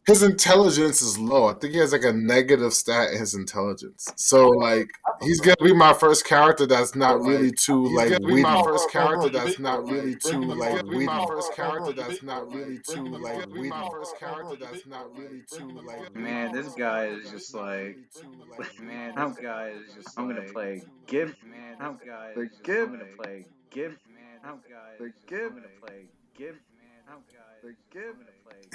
his intelligence is low. I think he has like a negative stat in his intelligence. So like he's gonna be my first character that's not really too He's like gonna be witty. my first character bro, that's not really too like witty. my First character that's bro, not really too like witty. my First character that's not really too like witty. Man, this guy is just like, I'm gonna play give, the give, the give, the give.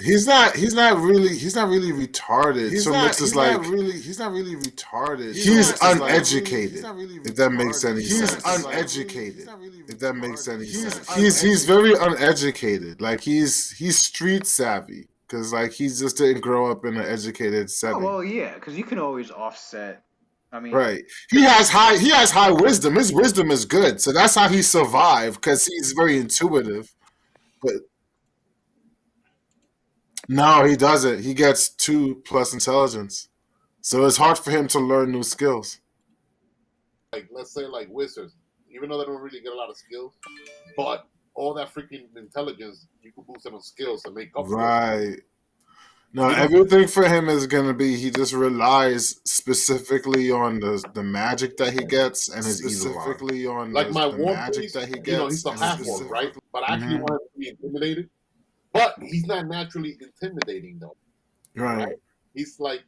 He's not really retarded. He's not really retarded. He's uneducated. If that makes any sense. He's uneducated. If that makes any sense. He's very uneducated. Like he's street savvy because like he just didn't grow up in an educated Oh, setting. well, yeah, because you can always offset. I mean, Right. He has high wisdom. His wisdom is good. So that's how he survived because he's very intuitive. But no, he doesn't. He gets 2+ intelligence. So it's hard for him to learn new skills. like let's say like wizards, even though they don't really get a lot of skills, but all that freaking intelligence, you can boost them on skills to make up for it. Right. No, everything for him is gonna be he just relies specifically on the magic that he gets and his specifically on Like my the war magic priest, that he you know, gets. he's a and half his orc, right? But I actually want him to be intimidated. But he's not naturally intimidating though. Right. He's like,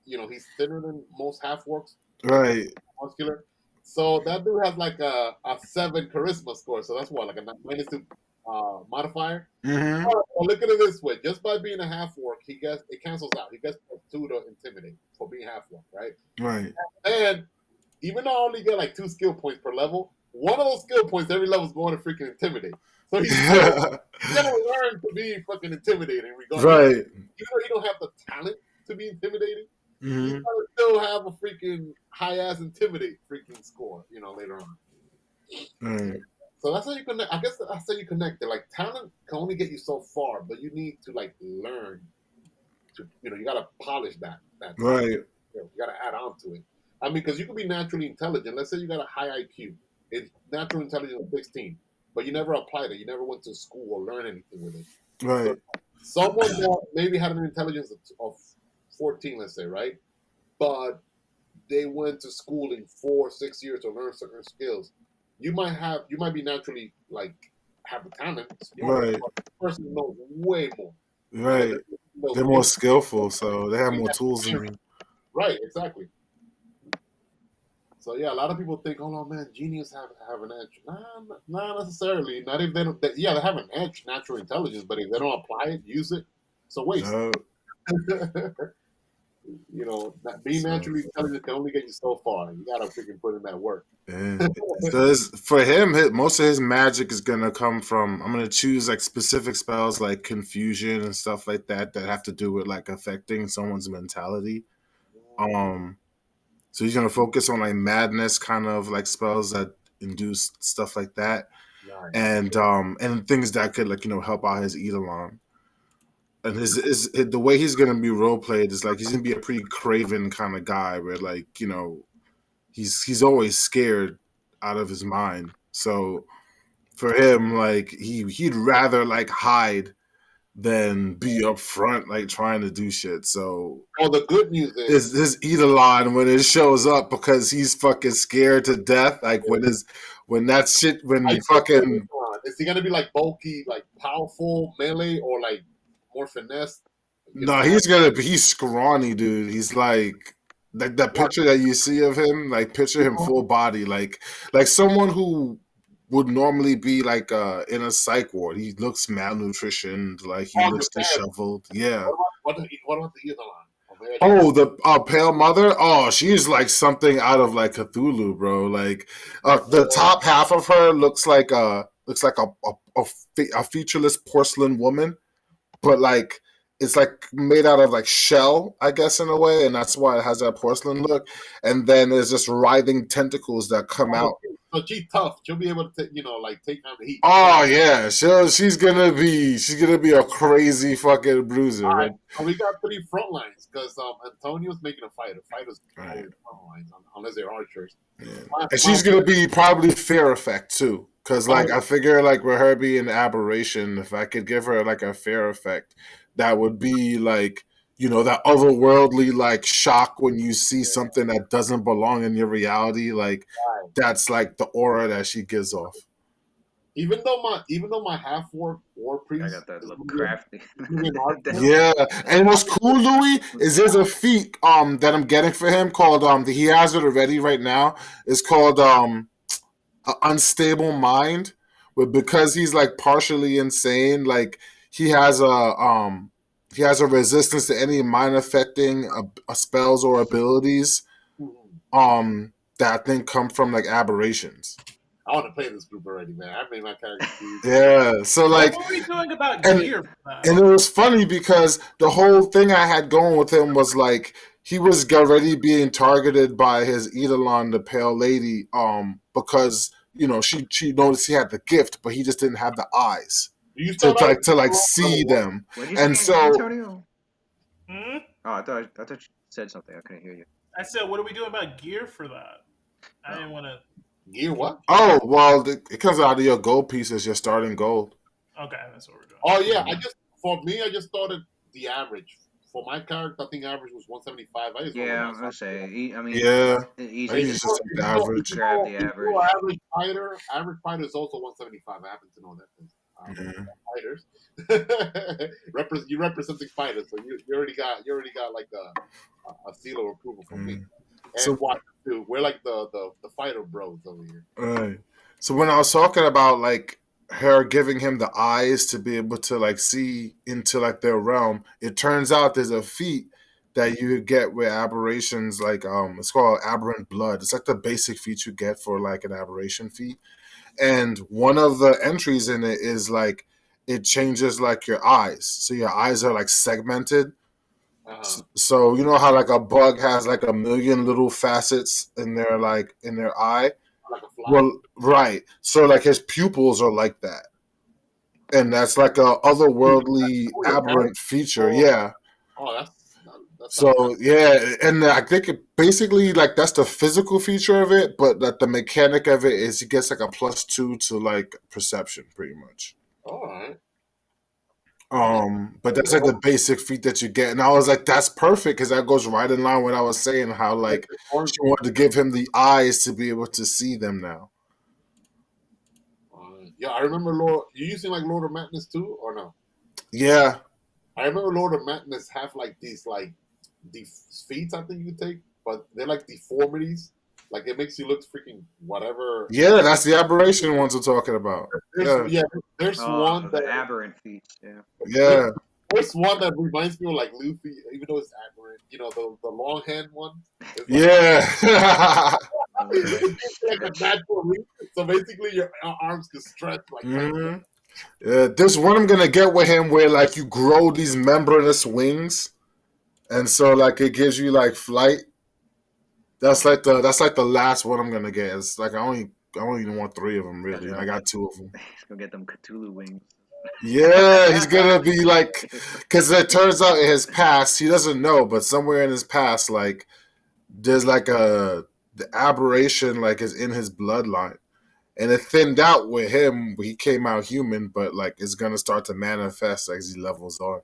you know, he's thinner than most half orcs, Right. muscular. So that dude has like a 7 charisma score. So that's what, like a -2 modifier. Mm-hmm. Well, look at it this way: just by being a half orc, it cancels out. He gets +2 to intimidate for being half orc, right? Right. And even though I only get like 2 skill points per level, one of those skill points every level is going to freaking intimidate. So he's gonna learn to be fucking intimidating, regardless. Right. Even though you don't have the talent to be intimidating, Mm-hmm. you gotta still have a freaking high ass intimidate freaking score, you know, later on. Right. So that's how you connect. I guess that's how you connect it. Like talent can only get you so far, but you need to like learn to, you know, you gotta polish that. Right. You gotta add on to it. I mean, because you could be naturally intelligent. Let's say you got a high IQ. It's natural intelligence of 16, but you never applied it. You never went to school or learned anything with it. Right. So someone that maybe had an intelligence of 14, let's say, right? But they went to school in 4 or 6 years to learn certain skills. You might be naturally like have the talent, Right. but the person knows way more. Right. They're more skillful, so they have more tools in them. Right, exactly. So yeah, a lot of people think, oh no, man, genius have an edge. Nah, not necessarily. Not if they don't. They have an edge, natural intelligence, but if they don't apply it, use it, it's a waste. No. You know, being naturally intelligent can only get you so far. You gotta freaking put in that work. Yeah. So for him, most of his magic is gonna come from. I'm gonna choose like specific spells like confusion and stuff like that have to do with like affecting someone's mentality. So he's gonna focus on like madness kind of like spells that induce stuff like that, Nice. and things that could like help out his Eidolon. And the way he's gonna be role played is like he's gonna be a pretty craven kind of guy where like he's always scared out of his mind. So for him, like he'd rather like hide than be up front like trying to do shit. So the good news is his Eidolon when it shows up because he's fucking scared to death. Like when that shit when like, fucking is he gonna be like bulky, like powerful melee, or like more finesse? no, he's scrawny, dude. He's like that picture that you see of him, like picture him full body, like someone who would normally be like in a psych ward. He looks malnutritioned, like he looks disheveled. Yeah. What about the Eidolon? Oh, the Pale Mother. Oh, she's like something out of like Cthulhu, bro. Like the top half of her looks like a featureless porcelain woman, but like it's like made out of like shell, I guess, in a way, and that's why it has that porcelain look. And then there's just writhing tentacles that come out. So she's tough. She'll be able to, take on the heat. Oh yeah, she's gonna be a crazy fucking bruiser. All right. We got 3 front lines because Antonio's making a fighter. Fighters front lines unless they're archers. Yeah. And she's gonna be probably fear effect too. Cause like I figure like with her being aberration, if I could give her like a fear effect, that would be like, that otherworldly like shock when you see something that doesn't belong in your reality. Like that's like the aura that she gives off. Even though my half war I priest got that is little moving, crafty. moving art, Yeah, and what's cool, Louis, is there's a feat that I'm getting for him called he has it already right now. It's called a unstable mind, but because he's like partially insane, like he has a resistance to any mind affecting spells or abilities that I think come from like aberrations. I want to play this group already, man. I made my character too. Yeah, so like, What were we doing about and gear for that? and it was funny because the whole thing I had going with him was like he was already being targeted by his Eidolon, the Pale Lady, because she noticed he had the gift, but he just didn't have the eyes Do you to start out? see them, What did you and say, so Antonio? Hmm? Oh, I thought you said something. I couldn't hear you. I said, what are we doing about gear for that? I didn't want to. Gear what? oh well, it comes out of your gold pieces, your starting gold. Okay, that's what we're doing. Oh yeah, I just started the average. For my character, I think average was 175. I just went with Yeah, my I'm gonna say. I mean, Yeah, it's I easy use to just the average. grab the average. Average fighter is also 175. I happen to know that because Mhm. fighters. You representing fighters, so you already got like a seal of approval from me. Mhm. And So watch too. We're like the fighter bros over here. right. So when I was talking about like her giving him the eyes to be able to like see into like their realm, it turns out there's a feat that you could get with aberrations like it's called Aberrant Blood. It's like the basic feat you get for like an aberration feat. And one of the entries in it is like it changes like your eyes. So your eyes are like segmented. So you know how like a bug has like a million little facets in their eye? Like a fly. Well, right. So like his pupils are like that, and that's like a otherworldly aberrant feature. Yeah. Oh, that sounds So yeah, and I think it basically like that's the physical feature of it, but that the mechanic of it is he gets like a +2 to like perception, pretty much. all right. But that's like the basic feat that you get, and I was like, that's perfect because that goes right in line with what I was saying how like she wanted to give him the eyes to be able to see them now. Yeah, I remember Lord. You using like Lord of Madness too, or no? Yeah, I remember Lord of Madness have like these feats I think you take, but they're like deformities. Like it makes you look freaking whatever. yeah, that's the aberration ones we're talking about. Yeah, There's one The that aberrant feats. Yeah. yeah. there's one that reminds me of like Luffy, even though it's aberrant. You know the long hand one. It's like, Yeah. it's like a natural reach. So basically, your arms can stretch like that. hmm Yeah, there's one I'm gonna get with him where like you grow these membranous wings, and so like it gives you like flight. That's like the last one I'm gonna get. It's like I only even want 3 of them really. And I got 2 of them. Let's go get them Cthulhu wings. Yeah, he's gonna be like, because it turns out in his past he doesn't know, but somewhere in his past like there's like the aberration like is in his bloodline. And it thinned out with him. He came out human, but like it's gonna start to manifest as he levels on.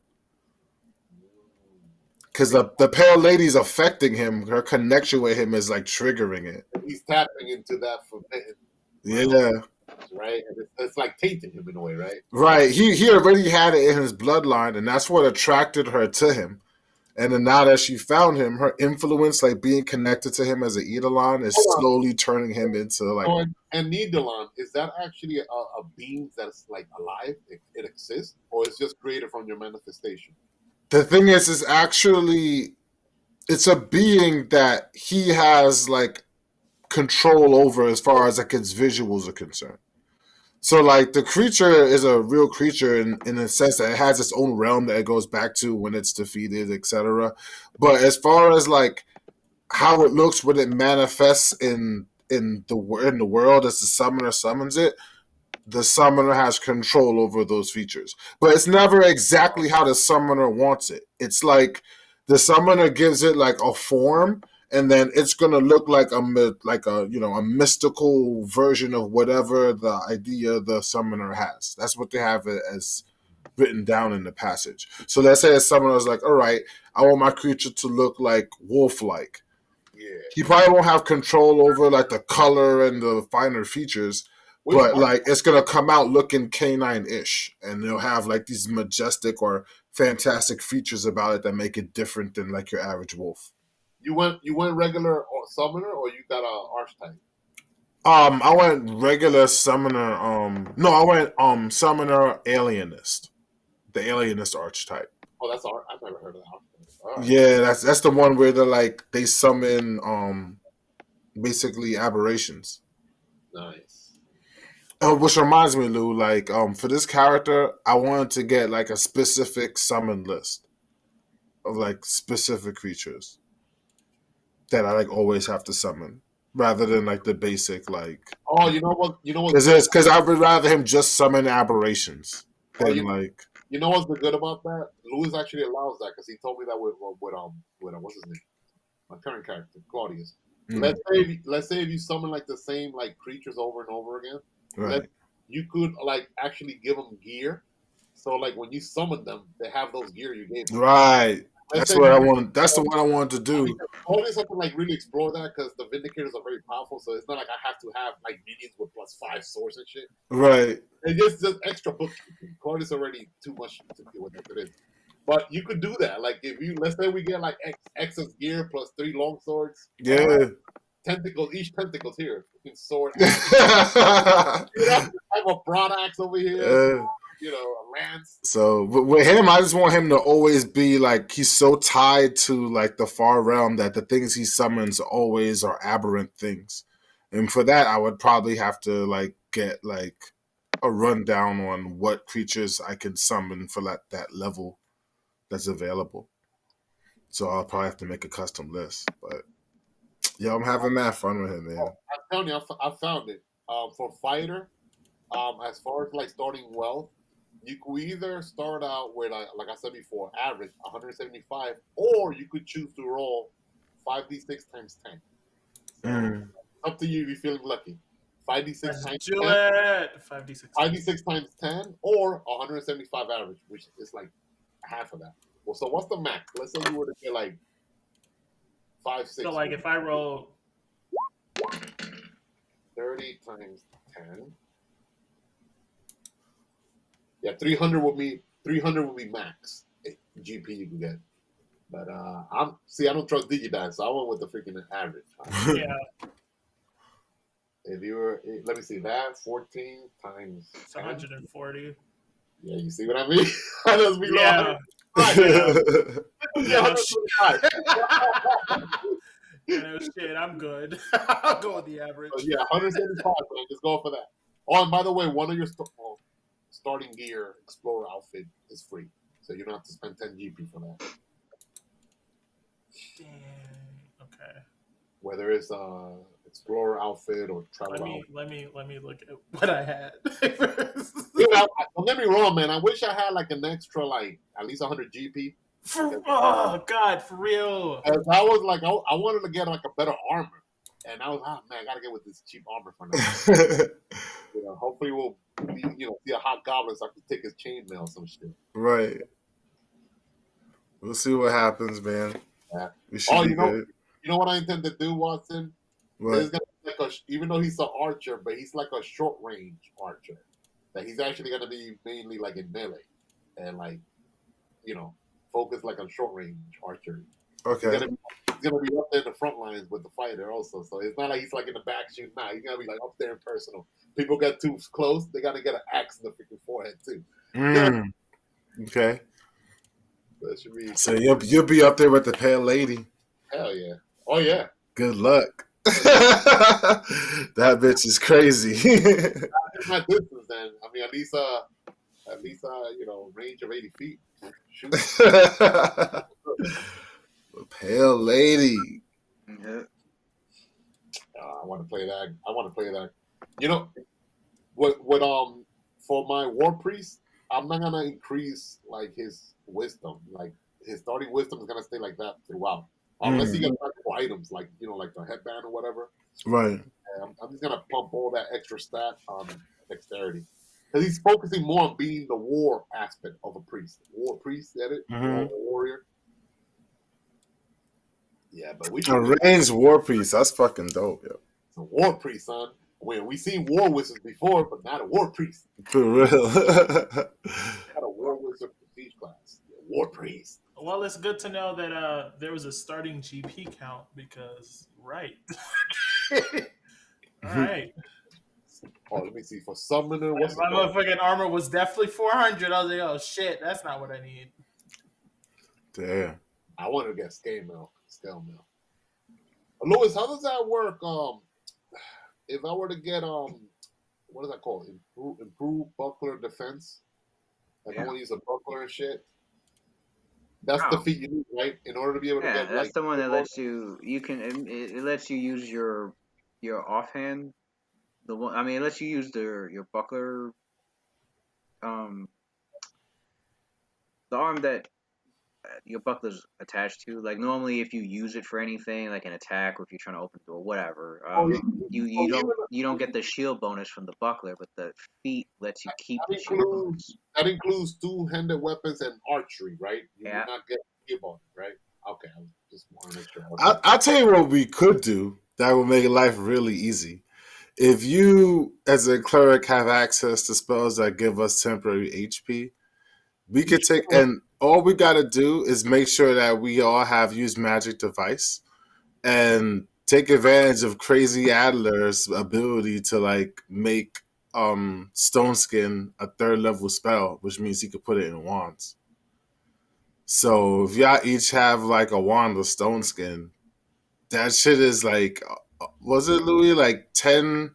Because the pale lady's affecting him. Her connection with him is like triggering it. He's tapping into that forbidden. Yeah, Right? And it's like tainting him in a way, right? right. He already had it in his bloodline, and that's what attracted her to him. And then now that she found him, her influence, like being connected to him as an Eidolon, is slowly turning him into like. Oh, and Nidalon, is that actually a being that's like alive? It exists, or it's just created from your manifestation? The thing is actually it's a being that he has like control over as far as like its visuals are concerned. So like the creature is a real creature in the sense that it has its own realm that it goes back to when it's defeated, etc. But as far as like how it looks when it manifests in the world as the summoner summons it, the summoner has control over those features. But it's never exactly how the summoner wants it. It's like the summoner gives it like a form, and then it's gonna look like a mystical version of whatever the idea the summoner has. That's what they have it as written down in the passage. So let's say a summoner was like, all right, I want my creature to look like wolf-like. Yeah. He probably won't have control over like the color and the finer features, but like it's gonna come out looking canine-ish, and they'll have like these majestic or fantastic features about it that make it different than like your average wolf. You went regular or summoner, or you got a archetype? I went regular summoner. No, I went summoner alienist, the alienist archetype. Oh, that's art. I've never heard of that archetype. Right. Yeah, that's the one where they're like they summon basically aberrations. Nice. Which reminds me, Lou, like for this character, I wanted to get like a specific summon list of like specific creatures that I like always have to summon, rather than like the basic like. Oh, you know what? You know what? Because I would rather him just summon aberrations than like. You know what's the good about that? Louis actually allows that because he told me that with what's his name? My current character, Claudius. Mm. Let's say if you summon like the same like creatures over and over again, Right. you could like actually give them gear. So like when you summon them, they have those gear you gave them. Right. That's what I want. That's the one I wanted to do. Always have to like really explore that because the Vindicators are very powerful. So it's not like I have to have like minions with +5 swords and shit. Right. It's just extra bookkeeping. Card is already too much to deal with it is. But you could do that. Like if you let's say we get like excess gear +3 long swords. Yeah. Tentacles, each tentacle's here. You can sword. You know, I have a broad axe over here. You know, a lance. So with him, I just want him to always be like he's so tied to like the far realm that the things he summons always are aberrant things, and for that I would probably have to like get like a rundown on what creatures I can summon for that level that's available. So I'll probably have to make a custom list, but yeah, I'm having mad fun with him, man. I'm telling you, I found it. For fighter, as far as like starting wealth. You could either start out with, like I said before, average 175, or you could choose to roll 5d6 times 10. So up to you if you're feeling lucky. 5d6 times 10. Do it. 5d6. 5d6 times 10, or 175 average, which is like half of that. Well, so what's the max? Let's say you were to get like 5, 6. So like if I roll 30 times 10. Yeah, 300 would be max GP you can get. But I don't trust Digidad, so I went with the freaking average. Yeah. If you were, let me see that 14 times. It's 140. Yeah, you see what I mean? That's below Yeah. 105. Yeah. Yeah, No shit, I'm good. I'll go with the average. so, yeah, 175. Man, just go for that. Oh, and by the way, one of your starting gear Explorer outfit is free, so you don't have to spend 10 GP for that. Damn. Okay. Whether it's Explorer outfit or travel outfit. Let me look at what I had. Dude, don't get me wrong, man. I wish I had like an extra, like at least 100 GP. Oh God, for real. As I was like, I wanted to get like a better armor, and I was, man, I gotta get with this cheap armor for now. You know, hopefully we'll see a hot goblin so I can take his chainmail or some shit. Right. We'll see what happens, man. Yeah. We should be good. You know what I intend to do, Watson? What? Gonna be like even though he's an archer, but he's like a short range archer. That he's actually gonna be mainly like in melee, and like, focus like on short range archery. Okay. He's gonna be up there in the front lines with the fighter also. So it's not like he's like in the back shooting. Nah, he's gonna be like up there in personal. People get too close, they gotta get an axe in the freaking forehead too. Okay. That should be. So you'll be up there with the pale lady. Hell yeah! Oh yeah. Good luck. That bitch is crazy. My distance then. I mean, at least range of 80 feet. Shoot. Pale lady. Yeah. I want to play that. You know, what for my war priest, I'm not gonna increase like his wisdom. Like his starting wisdom is gonna stay like that throughout, unless he gets practical items like like the headband or whatever. Right. I'm just gonna pump all that extra stat on dexterity. because he's focusing more on being the war aspect of a priest. War priest, get it? Mhm. Warrior. Yeah, but we should A Reigns War Priest. That's fucking dope, yo. it's a war priest, son. We've seen war wizards before, but not a war priest. For real. Not a war wizard prestige class. Yeah, war priest. Well, it's good to know that there was a starting GP count because right. All right. Oh, let me see. For summoner, what's My motherfucking armor was definitely 400. I was like, oh shit, that's not what I need. Damn. I wanted to get scale mail. Louis, how does that work? If I were to get what is that called? Improve buckler defense. Like I want to use a buckler and shit. That's the feat you need, right? In order to be able to get. That's the one that lets you. You can. It lets you use your offhand. The one. I mean, it lets you use your buckler. The arm that your buckler's attached to. Like normally, if you use it for anything, like an attack, or if you're trying to open the door, whatever, you don't get the shield bonus from the buckler, but the feat lets you keep the shield bonus. That includes two-handed weapons and archery, right? You do not get shield bonus, right? Okay, I just want to make sure. I'll tell you what we could do that would make life really easy. If you, as a cleric, have access to spells that give us temporary HP, we could take, and all we got to do is make sure that we all have used magic device and take advantage of Crazy Adler's ability to like make Stone Skin a 3rd level spell, which means he could put it in wands. So if y'all each have like a wand of Stone Skin, that shit is like, was it Louis like 10?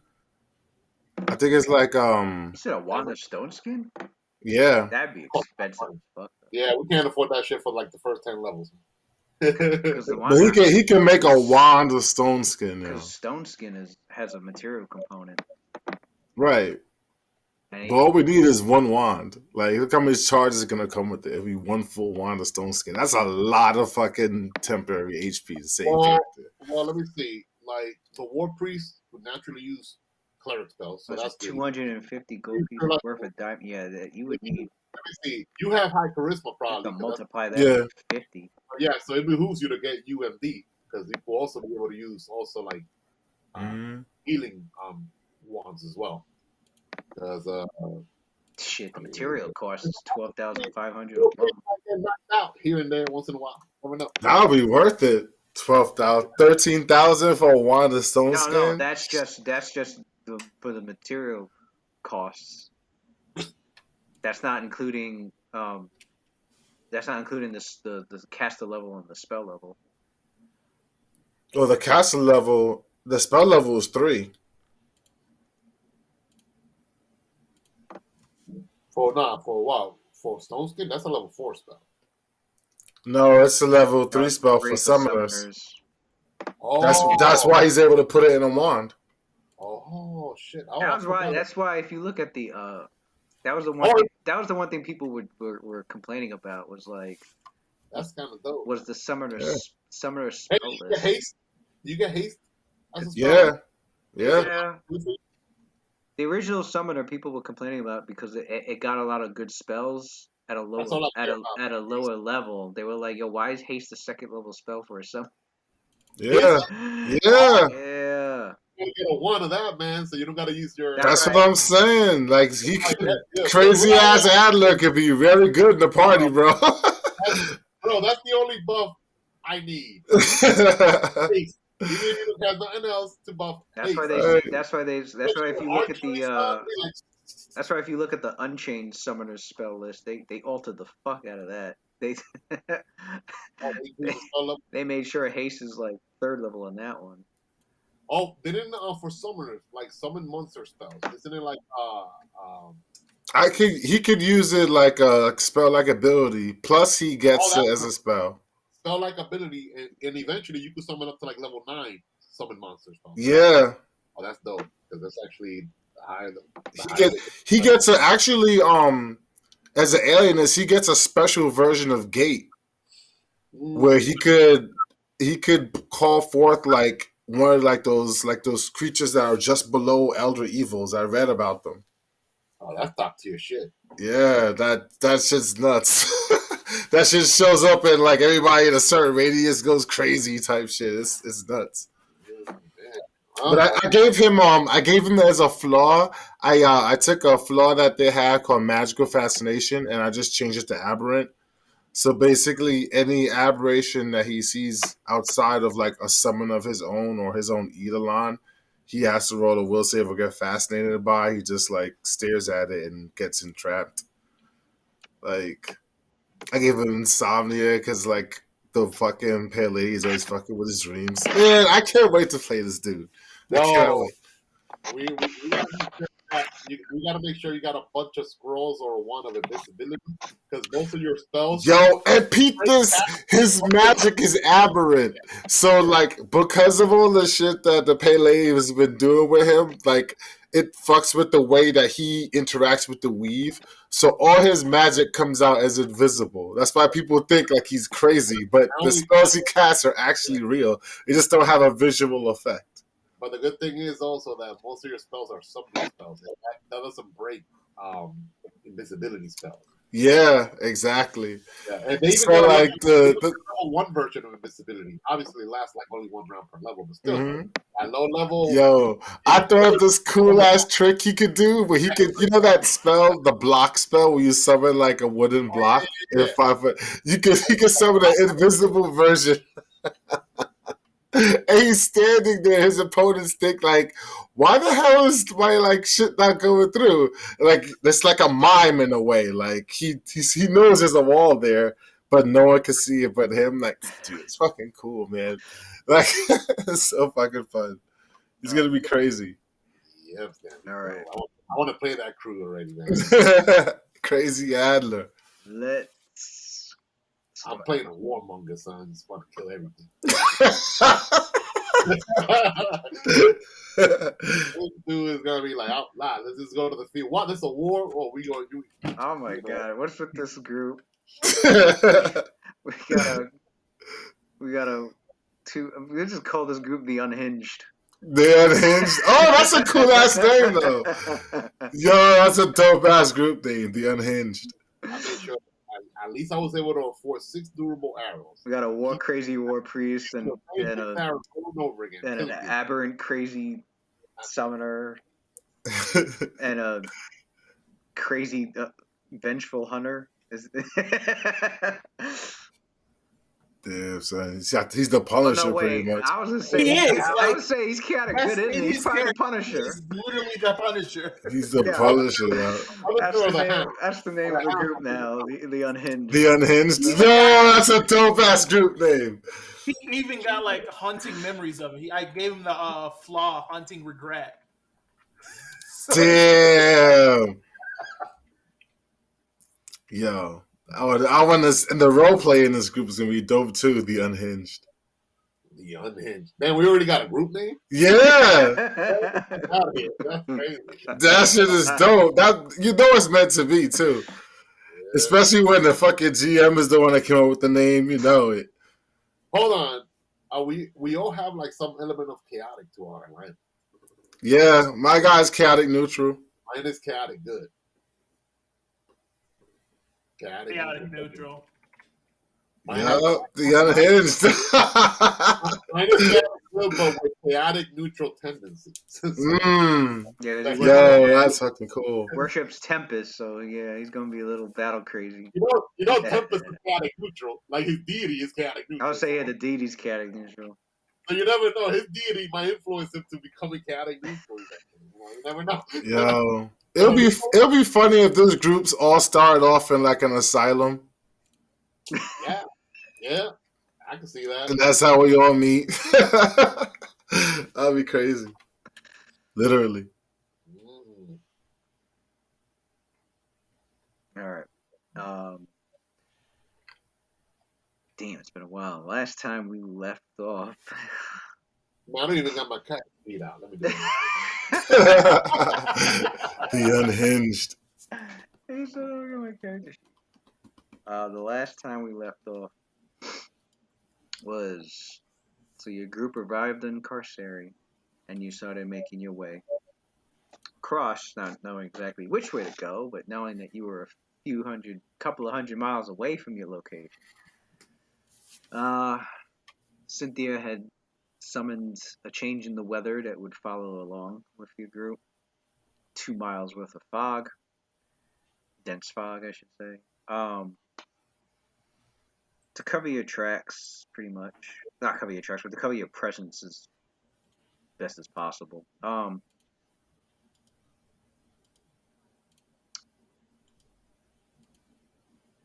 I think it's like You said a wand of Stone Skin? Yeah. That'd be expensive. Fuck. Yeah, we can't afford that shit for like the first 10 levels. But he can make a wand of Stone Skin. Because Stone Skin has a material component. Right. But all we need is one wand. Like, look how many charges are gonna come with it. It'll be one full wand of Stone Skin. That's a lot of fucking temporary HP to save character. Well, let me see. Like the War Priest would naturally use cleric spells, so that's 250 gold pieces worth of diamond. Yeah, that you would need. Let me see. You have high charisma, probably. To multiply that by 50. Yeah, so it behooves you to get UMD because you will also be able to use like healing wands as well. Because shit, the material cost is 12,500. Get knocked out here and there once in a while. That'll be worth it. 12,000, 13,000 for a wand of Stone Skin. No, that's just for the material costs. That's not including the caster level and the spell level. Well, the caster level, the spell level is 3. For a while. For Stone Skin, that's a level 4 spell. No, it's a level 3 spell for summoners. Oh, that's why he's able to put it in a wand. Oh shit! That's why if you look at the that was the one thing people were complaining about was like that's kind of dope. Was the summoner spell list? You get haste. Yeah. The original summoner people were complaining about because it got a lot of good spells at a lower level. They were like, "Yo, why is haste the 2nd level spell for a summoner?" Yeah. You get a 1 of that, man, so you don't got to use your. That's what I'm saying. Like crazy ass Adler could be very good in the party, bro. Bro, that's the only buff I need. You have nothing else to buff. That's why if you look at the Unchained Summoners spell list, they altered the fuck out of that. They made sure haste is like 3rd level on that one. Oh, they didn't for summoners like summon monster spells. Isn't it like he could use it like a spell like ability. Plus he gets it as a spell. Spell like ability, and eventually you could summon up to like level 9 summon monster spells. Yeah. Oh, that's dope because that's actually higher. He gets actually as an alienist, he gets a special version of Gate where he could call forth like one of like those creatures that are just below Elder Evils. I read about them. Oh, that's top tier shit. Yeah, that shit's nuts. That shit shows up and like everybody in a certain radius goes crazy type shit. It's nuts. But I gave him as a flaw. I took a flaw that they had called magical fascination and I just changed it to aberrant. So basically, any aberration that he sees outside of like a summon of his own or his own Eidolon, he has to roll a will save or get fascinated by. He just like stares at it and gets entrapped. Like I gave him insomnia because like the fucking pale lady is always fucking with his dreams. Man, I can't wait to play this dude. I can't wait. We gotta make sure that we gotta make sure you got a bunch of scrolls or one of invisibility because most of your spells. Yo, and Pete, his magic is aberrant. So, like, because of all the shit that the Pele has been doing with him, like, it fucks with the way that he interacts with the weave. So all his magic comes out as invisible. That's why people think like he's crazy, but the spells he casts are actually real. They just don't have a visual effect. But the good thing is also that most of your spells are subdued spells. That doesn't break invisibility spells. Yeah, exactly. Yeah, and they even so like the level 1 version of invisibility. Obviously, it lasts like only 1 round per level, but still, at low level. Yo, I thought of this cool ass trick he could do, where he could, you know, that spell, the block spell, where you summon like a wooden block in 5 foot. He could summon an invisible version. And he's standing there. His opponents think like, "Why the hell is my like shit not going through?" Like it's like a mime in a way. Like he knows there's a wall there, but no one can see it but him. Like, dude, it's fucking cool, man. Like it's so fucking fun. He's gonna be crazy. Yep. All right. I want to play that crew already, man. Crazy Adler. I'm playing a warmonger, son. Just want to kill everything. This dude is gonna be like, "Nah, let's just go to the field. What? This a war? Or we gonna do?" Oh my god! What's with this group? We gotta. We just call this group the Unhinged. The Unhinged. Oh, that's a cool ass name though. Yo, that's a dope ass group name. The Unhinged. I made sure. At least I was able to afford 6 durable arrows. We got a crazy war priest and an aberrant crazy summoner and a crazy vengeful hunter. Damn, son. He's the Punisher, pretty much. I was gonna say I would say he's kind of good, isn't he? He's probably the Punisher. He's literally the Punisher. He's the Punisher, yo. That's the name of the group now. The Unhinged. The Unhinged. Yo, that's a dope ass group name. He even got like haunting memories of it. I gave him the flaw, haunting regret. Damn. Yo, I want this, and the role play in this group is gonna be dope too. The Unhinged. The Unhinged. Man, we already got a group name. Yeah. That's crazy. That shit is dope. That it's meant to be too. Yeah. Especially when the fucking GM is the one that came up with the name. You know it. Hold on. We all have like some element of chaotic to our right? Yeah, my guy's chaotic neutral. Mine is chaotic good. Chaotic neutral. Yeah, the Unhinged. Mine is chaotic good, but with chaotic neutral tendencies. Yeah, that's fucking cool. Worships Tempest, so yeah, he's gonna be a little battle crazy. You know, Tempest is chaotic neutral. Like his deity is chaotic neutral. I would say the deity's chaotic neutral. So you never know. His deity might influence him to becoming chaotic neutral. You never know. Yo, it'll be funny if those groups all started off in like an asylum. Yeah, I can see that. And that's how we all meet. That'd be crazy. Literally. All right. Damn, it's been a while. Last time we left off. I don't even got my cat feet out. Let me do it. The Unhinged. The last time we left off was your group arrived in Carceri and you started making your way. across, not knowing exactly which way to go, but knowing that you were couple of hundred miles away from your location. Cynthia had summoned a change in the weather that would follow along with your group. 2 miles worth of fog. Dense fog, I should say. To cover your tracks, pretty much. Not cover your tracks, but to cover your presence as best as possible.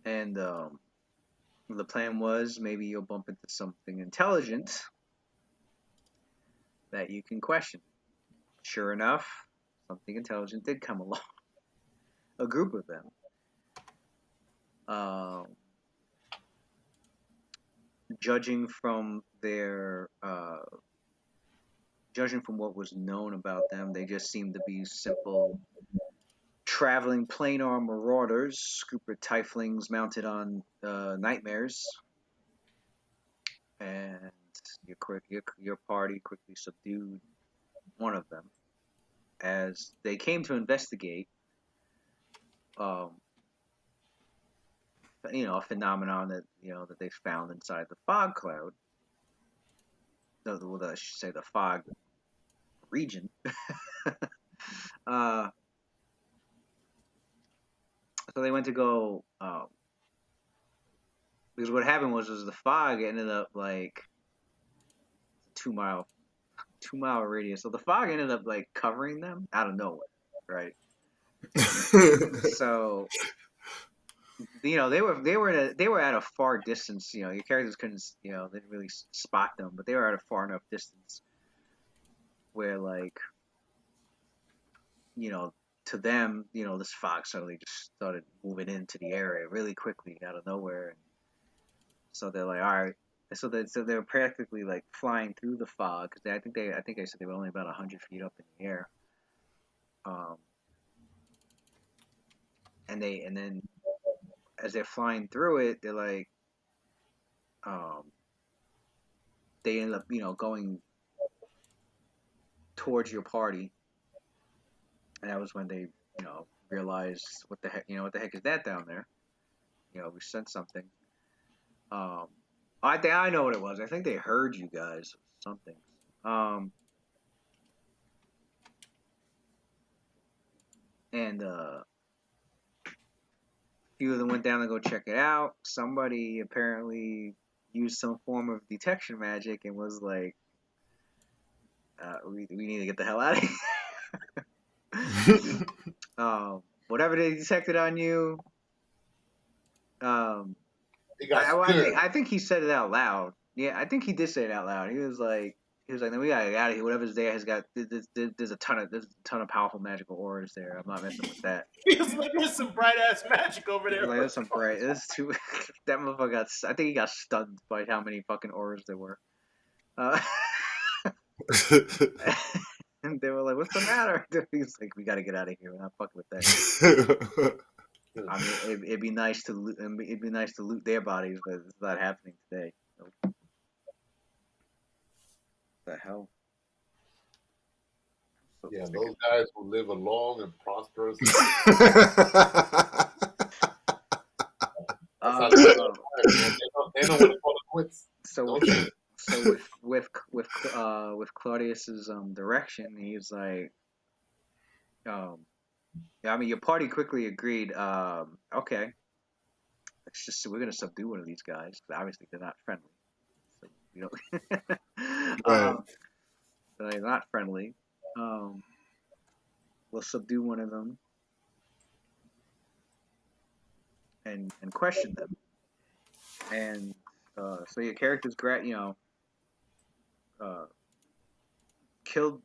And the plan was maybe you'll bump into something intelligent that you can question. Sure enough, something intelligent did come along. A group of them. Judging from what was known about them, they just seemed to be simple traveling planar marauders, group of tieflings mounted on nightmares, and your party quickly subdued one of them as they came to investigate. A phenomenon that that they found inside the fog cloud. I should say the fog region. So they went to go because what happened was the fog ended up like 2 mile radius. So the fog ended up like covering them out of nowhere, right? So they were at a far distance. Your characters couldn't they didn't really spot them, but they were at a far enough distance where to them, this fog suddenly just started moving into the area really quickly out of nowhere. And so they're like, all right. So they're practically like flying through the fog because I think I said they were only about 100 feet up in the air. And then as they're flying through it, they're like, they end up going towards your party, and that was when they realized what the heck is that down there? We sent something. I think I know what it was. I think they heard you guys something. And a few of them went down to go check it out. Somebody apparently used some form of detection magic and was like, we need to get the hell out of here. Whatever they detected on you, I think he said it out loud. Yeah, I think he did say it out loud. He was like, "Then we gotta get out of here. Whatever's there has got. There's a ton of powerful magical auras there. I'm not messing with that." He's like, "There's some bright ass magic over there." Like, there's some bright. There's too. That motherfucker got. I think he got stunned by how many fucking auras there were. And they were like, "What's the matter?" He's like, "We gotta get out of here. We're not fucking with that." I mean, it'd be nice to loot their bodies, but it's not happening today. What the hell? Yeah, those guys will live a long and prosperous. They know when to call it quits. So with Claudius's direction, he's like, I mean, your party quickly agreed. Okay, we're gonna subdue one of these guys. Obviously, they're not friendly, so Right. they're not friendly. We'll subdue one of them and question them. And so your characters, killed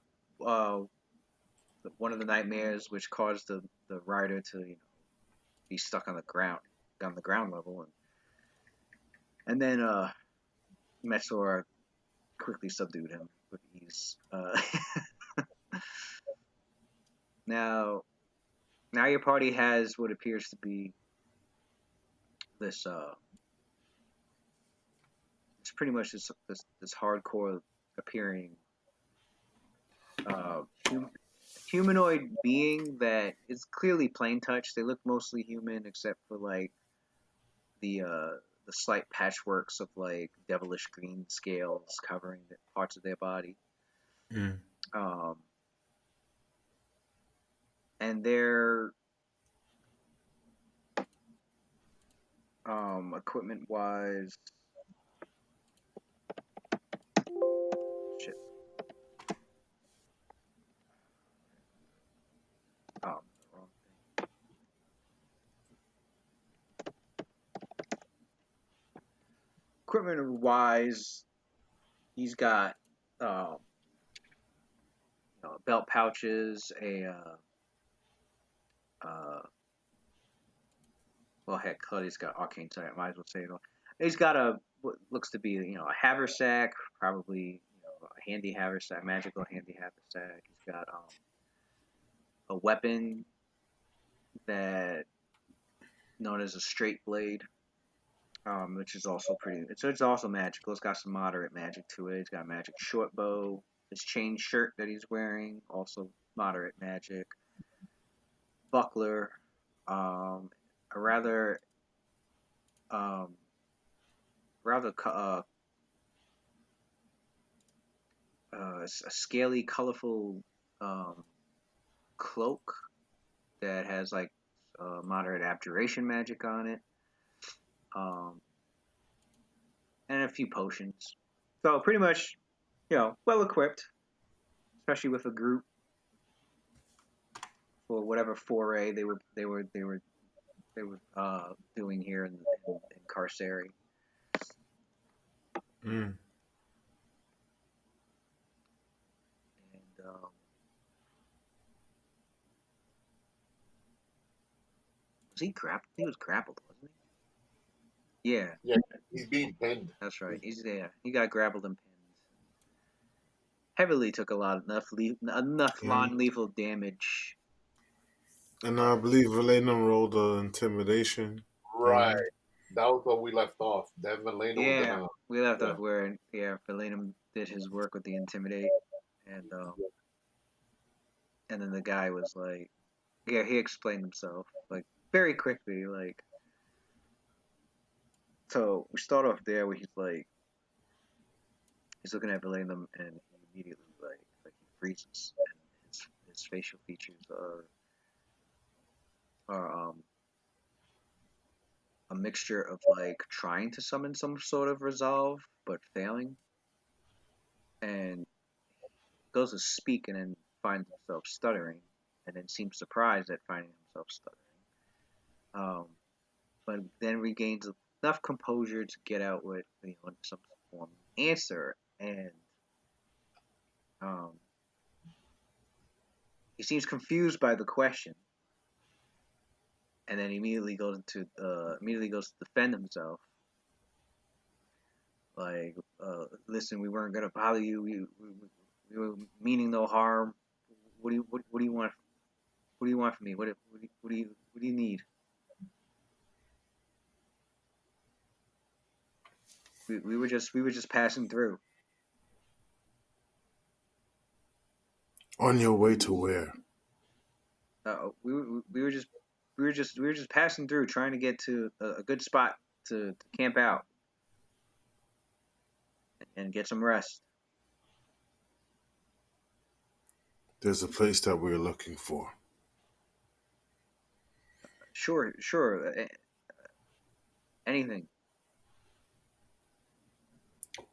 one of the nightmares, which caused the rider to be stuck on the ground level, and then Metzor quickly subdued him with ease. Now your party has what appears to be this. It's pretty much this hardcore appearing humanoid being that is clearly plain touch. They look mostly human, except for like the slight patchworks of like devilish green scales covering the parts of their body. Mm. And their equipment wise, shit. Oh, the wrong thing. Equipment wise, he's got belt pouches, well, heck, Cuddy's got arcane sight. I might as well say it all. He's got what looks to be a haversack, probably a handy haversack, magical handy haversack. He's got a weapon that known as a straight blade, which is also pretty. It's also magical. It's got some moderate magic to it. It's got a magic short bow. His chain shirt that he's wearing, also moderate magic. Buckler, a rather a scaly, colorful cloak that has like moderate abjuration magic on it, and a few potions. So pretty much, well equipped, especially with a group for whatever foray they were doing here in Carceri. Mm. And was he grappled? He was grappled, wasn't he? Yeah. Yeah, he's being pinned. That's right. He's there. He got grappled and pinned. Heavily took enough non-lethal damage. And I believe Valena rolled intimidation. Right. That was what we left off. Then Valena was gonna. We left off where Valenum did his work with the intimidate, and then the guy was like, he explained himself like very quickly, like. So we start off there where he's looking at Valenum and he immediately like he freezes and his facial features are a mixture of like trying to summon some sort of resolve but failing, and goes to speak and then finds himself stuttering, and then seems surprised at finding himself stuttering. But then regains enough composure to get out with some form of answer, and he seems confused by the question, and then immediately goes to defend himself. Like, listen, we weren't gonna bother you. We were meaning no harm. What do you want? What do you want from me? What do you need? We were just passing through. On your way to where? We were just passing through, trying to get to a good spot to camp out and get some rest. There's a place that we're looking for. Sure. Anything.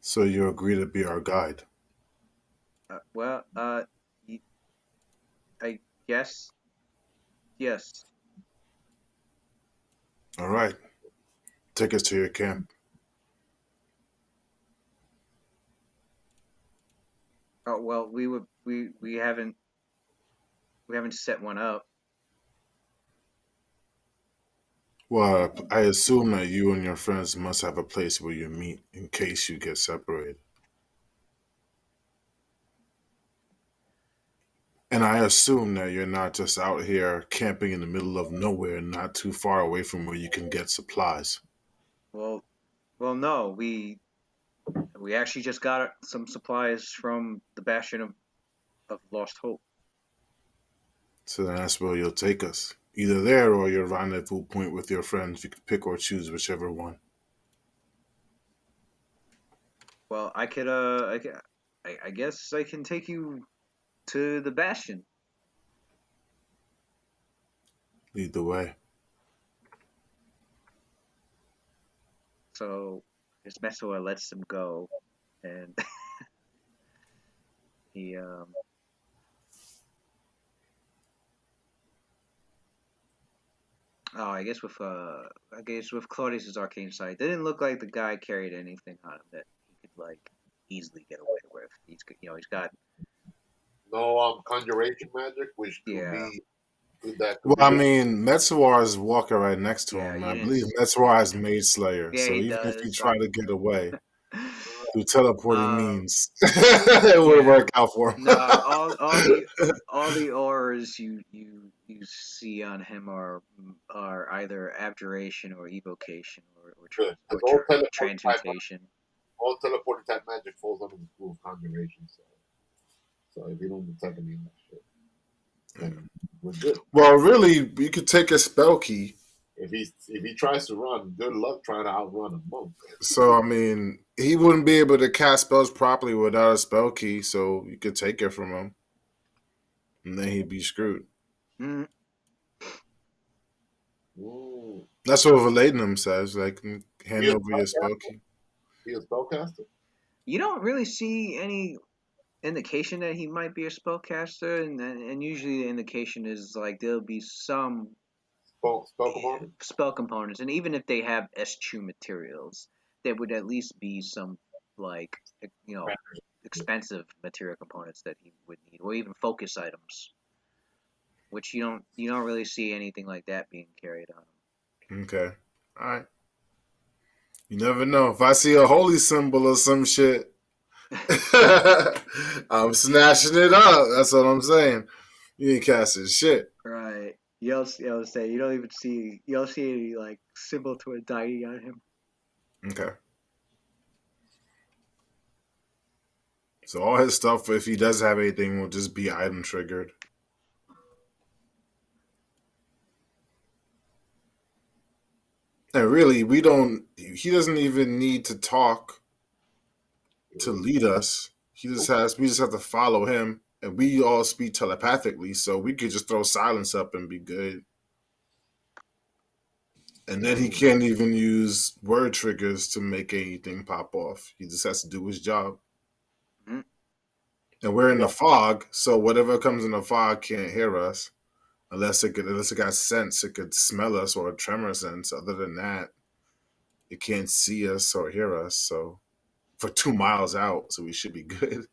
So you agree to be our guide? I guess. Yes. All right. Take us to your camp. Oh well, we haven't set one up. Well, I assume that you and your friends must have a place where you meet in case you get separated. And I assume that you're not just out here camping in the middle of nowhere, not too far away from where you can get supplies. Well, no, we actually just got some supplies from the Bastion of Lost Hope. So that's where you'll take us. Either there or your rendezvous point with your friends. You can pick or choose whichever one. Well, I guess I can take you to the Bastion. Lead the way. So his mentor lets him go, and he oh, I guess with Claudius's arcane sight, it didn't look like the guy carried anything on him that he could like easily get away with. He's got No conjuration magic, which could yeah, be that could Well, be I used. mean, Metsuar is walking right next to yeah. him. You I didn't. believe Metsuar is Maid Slayer. Yeah, So he even if he does. tried to get away through teleporting Um, means, it would yeah. work out for him. No, all the auras you see on him are either abjuration or evocation Good. or Because transmutation. all teleporting type magic falls under the school of conjuration. So if you don't detect any of that shit, then we're good. Well, really, you could take a spell key. If he tries to run, good luck trying to outrun a monk. So, I mean, he wouldn't be able to cast spells properly without a spell key. So you could take it from him, and then he'd be screwed. Mm, Ooh. That's what Valadinum says. Like, hand He a over your spell spellcaster? key. He a spellcaster? you don't really see any indication that he might be a spellcaster, and usually the indication is like there'll be some Spell component? spell components, and even if they have eschew materials, there would at least be some like expensive material components that he would need, or even focus items, which you don't really see anything like that being carried on him. Okay. All right. You never know. If I see a holy symbol or some shit, I'm snatching it up. That's what I'm saying. You ain't casting shit. Right. You'll say you don't see any like symbol to a deity on him. Okay. So all his stuff, if he does have anything, will just be item triggered. And really, we don't. He doesn't even need to talk to lead us. We just have to follow him, and we all speak telepathically, so we could just throw silence up and be good. And then he can't even use word triggers to make anything pop off. He just has to do his job. Mm-hmm. And we're in the fog, so whatever comes in the fog can't hear us. Unless it got sense, it could smell us or a tremor sense. Other than that, it can't see us or hear us. So for 2 miles out, so we should be good.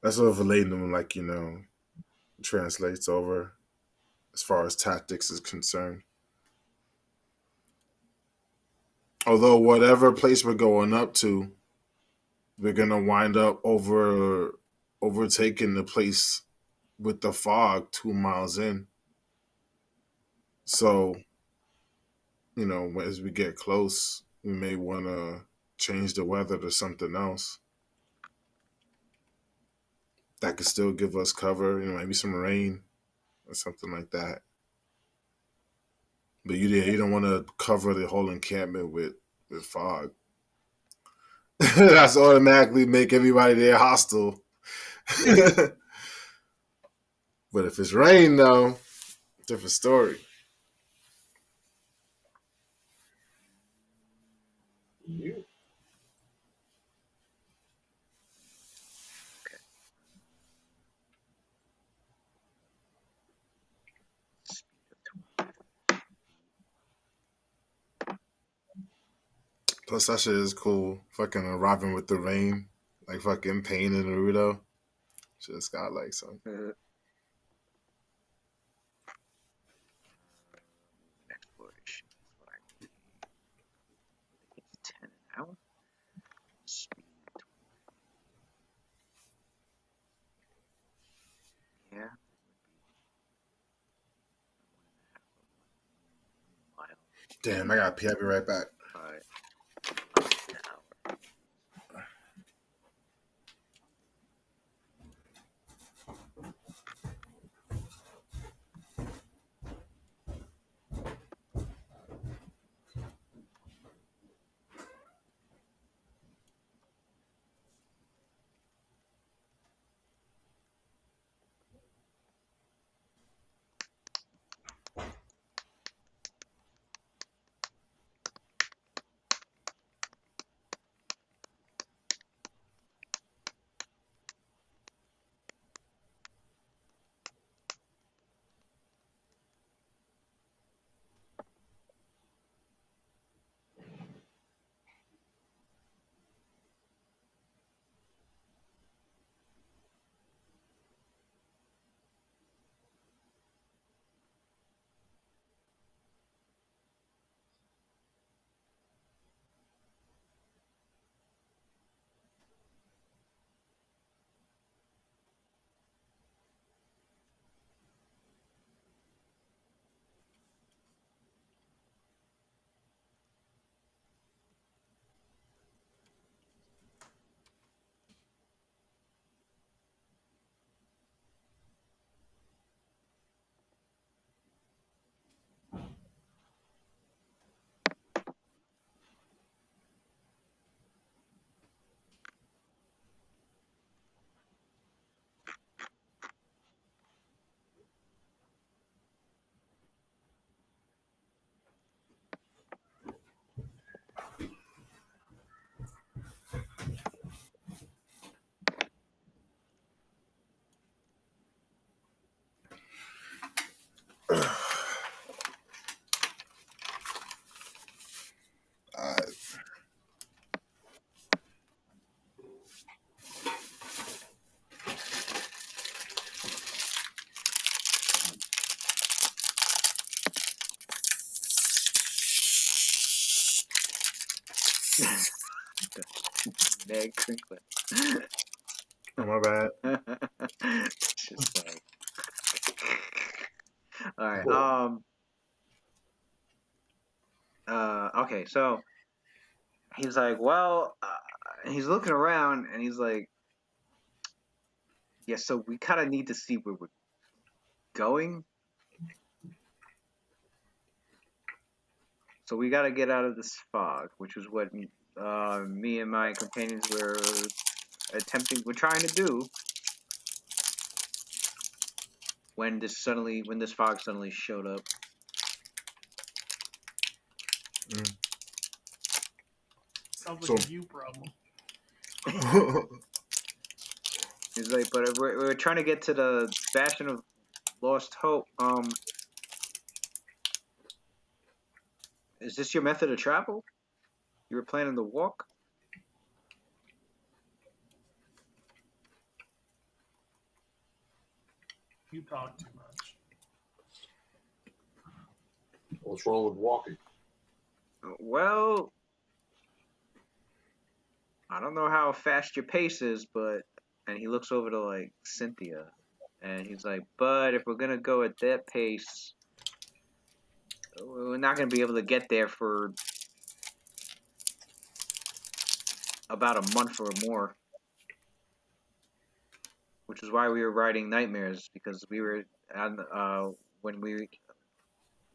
That's what Valadum, translates over as far as tactics is concerned. Although whatever place we're going up to, we're gonna wind up overtaking the place with the fog 2 miles in. So, as we get close, we may want to change the weather to something else that could still give us cover. Maybe some rain or something like that. But you don't want to cover the whole encampment with fog. That's automatically make everybody there hostile. But if it's rain, though, different story. Yeah. Plus, that shit is cool. Fucking arriving with the rain, like fucking Pain and Naruto. Just got like some. Exploration is what I need. It's 10 an hour. Speed. Yeah. Mile. Damn, I gotta pee. I'll be right back. Alright. An hour. Meg Crinklet. Oh, my bad. It's just like, all right. Okay. So he's like, well, he's looking around and he's like, yeah. So we kind of need to see where we're going. So we got to get out of this fog, which was what me and my companions were trying to do. When this fog suddenly showed up. Sounds like a you problem. He's like, but we're trying to get to the Bastion of Lost Hope. Is this your method of travel? You were planning to walk? You talk too much. What's wrong with walking? Well, I don't know how fast your pace is, but... And he looks over to, like, Cynthia. And he's like, but if we're going to go at that pace, we're not going to be able to get there for about a month or more. Which is why we were riding Nightmares, because we were on, when me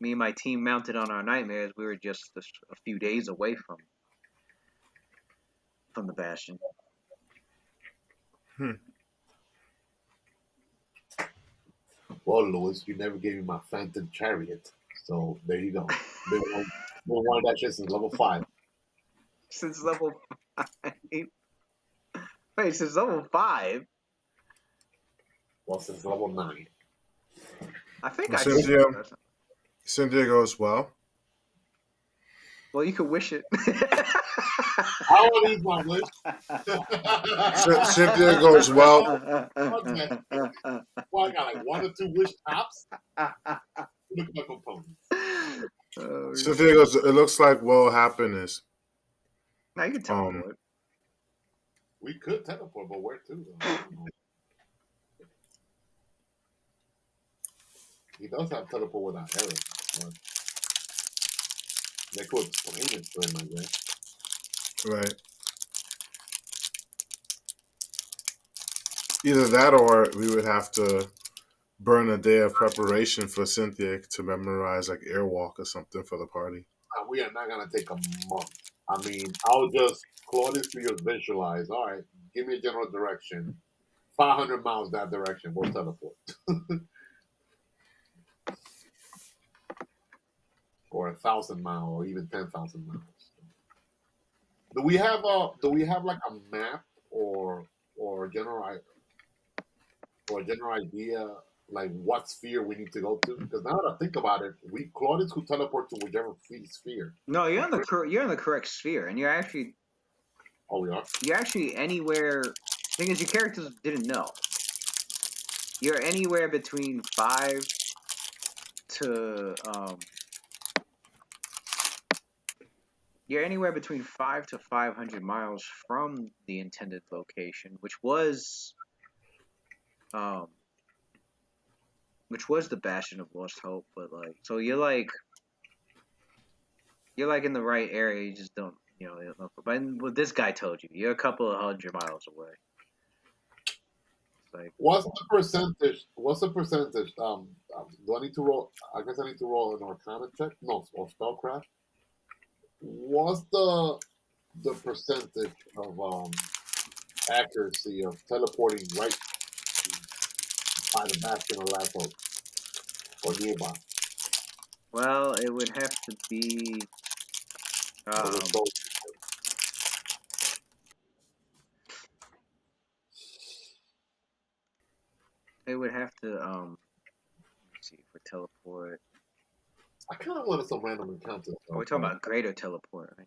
and my team mounted on our Nightmares, we were just a few days away from the Bastion. Well, Louis, you never gave me my Phantom Chariot, so there you go. Been wanting that shit since level 5. Since level 5? Wait, since level 5? Well, since level 9. I think Cynthia goes, well. Well, you could wish it. I don't need my wish. Cynthia goes, well. Well, I got like 1 or 2 wish tops. Look at my components. Cynthia goes, it looks like world happiness. Now you can teleport. We could teleport, but where to? He does have teleport without error. But they could explain it to him, I guess. Right. Either that or we would have to burn a day of preparation for Cynthia to memorize like Airwalk or something for the party. We are not going to take a month. I mean, I'll just, Claudius, we just visualize. All right, give me a general direction. 500 miles that direction. We'll teleport. Or 1,000 miles, or even 10,000 miles. Do we have like a map or a general idea like what sphere we need to go to? Because now that I think about it, Claudius could teleport to whichever sphere. No, you're in the correct sphere, and you're actually. Oh, we are. You're actually anywhere. Thing is, your characters didn't know. You're anywhere between 5 to You're anywhere between 5 to 500 miles from the intended location, which was the Bastion of Lost Hope. But like, so you're like in the right area. You just don't, you don't know. But what this guy told you, you're a couple of 100 miles away. It's like, what's the percentage? Do I need to roll? I guess I need to roll an Arcana check. No, or spellcraft. What's the percentage of accuracy of teleporting right by the Bastion of Last Hope or nearby? well, it would have to be. It would have to. Let's see, for teleport. I kind of wanted some random encounters. We're talking about greater teleport, right?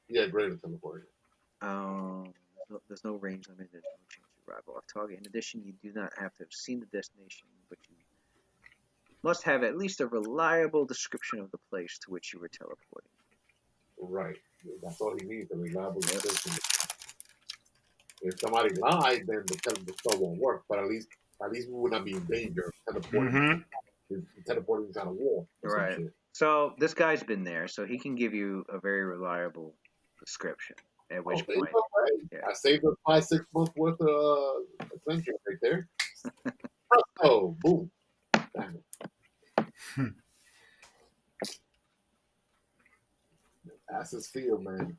Yeah, greater teleport. There's no range limit. There's no chance to arrival off target. In addition, you do not have to have seen the destination, but you must have at least a reliable description of the place to which you were teleporting. Right. That's all he needs, a reliable description. If somebody lied, then the spell won't work. But at least we would not be in danger of teleporting inside a wall or some Right. shit. So this guy's been there, so he can give you a very reliable description. At which Okay, point, well, right. yeah. I saved up 5-6 months worth of adventure right there. Oh, boom. Damn it. Asses feel, man.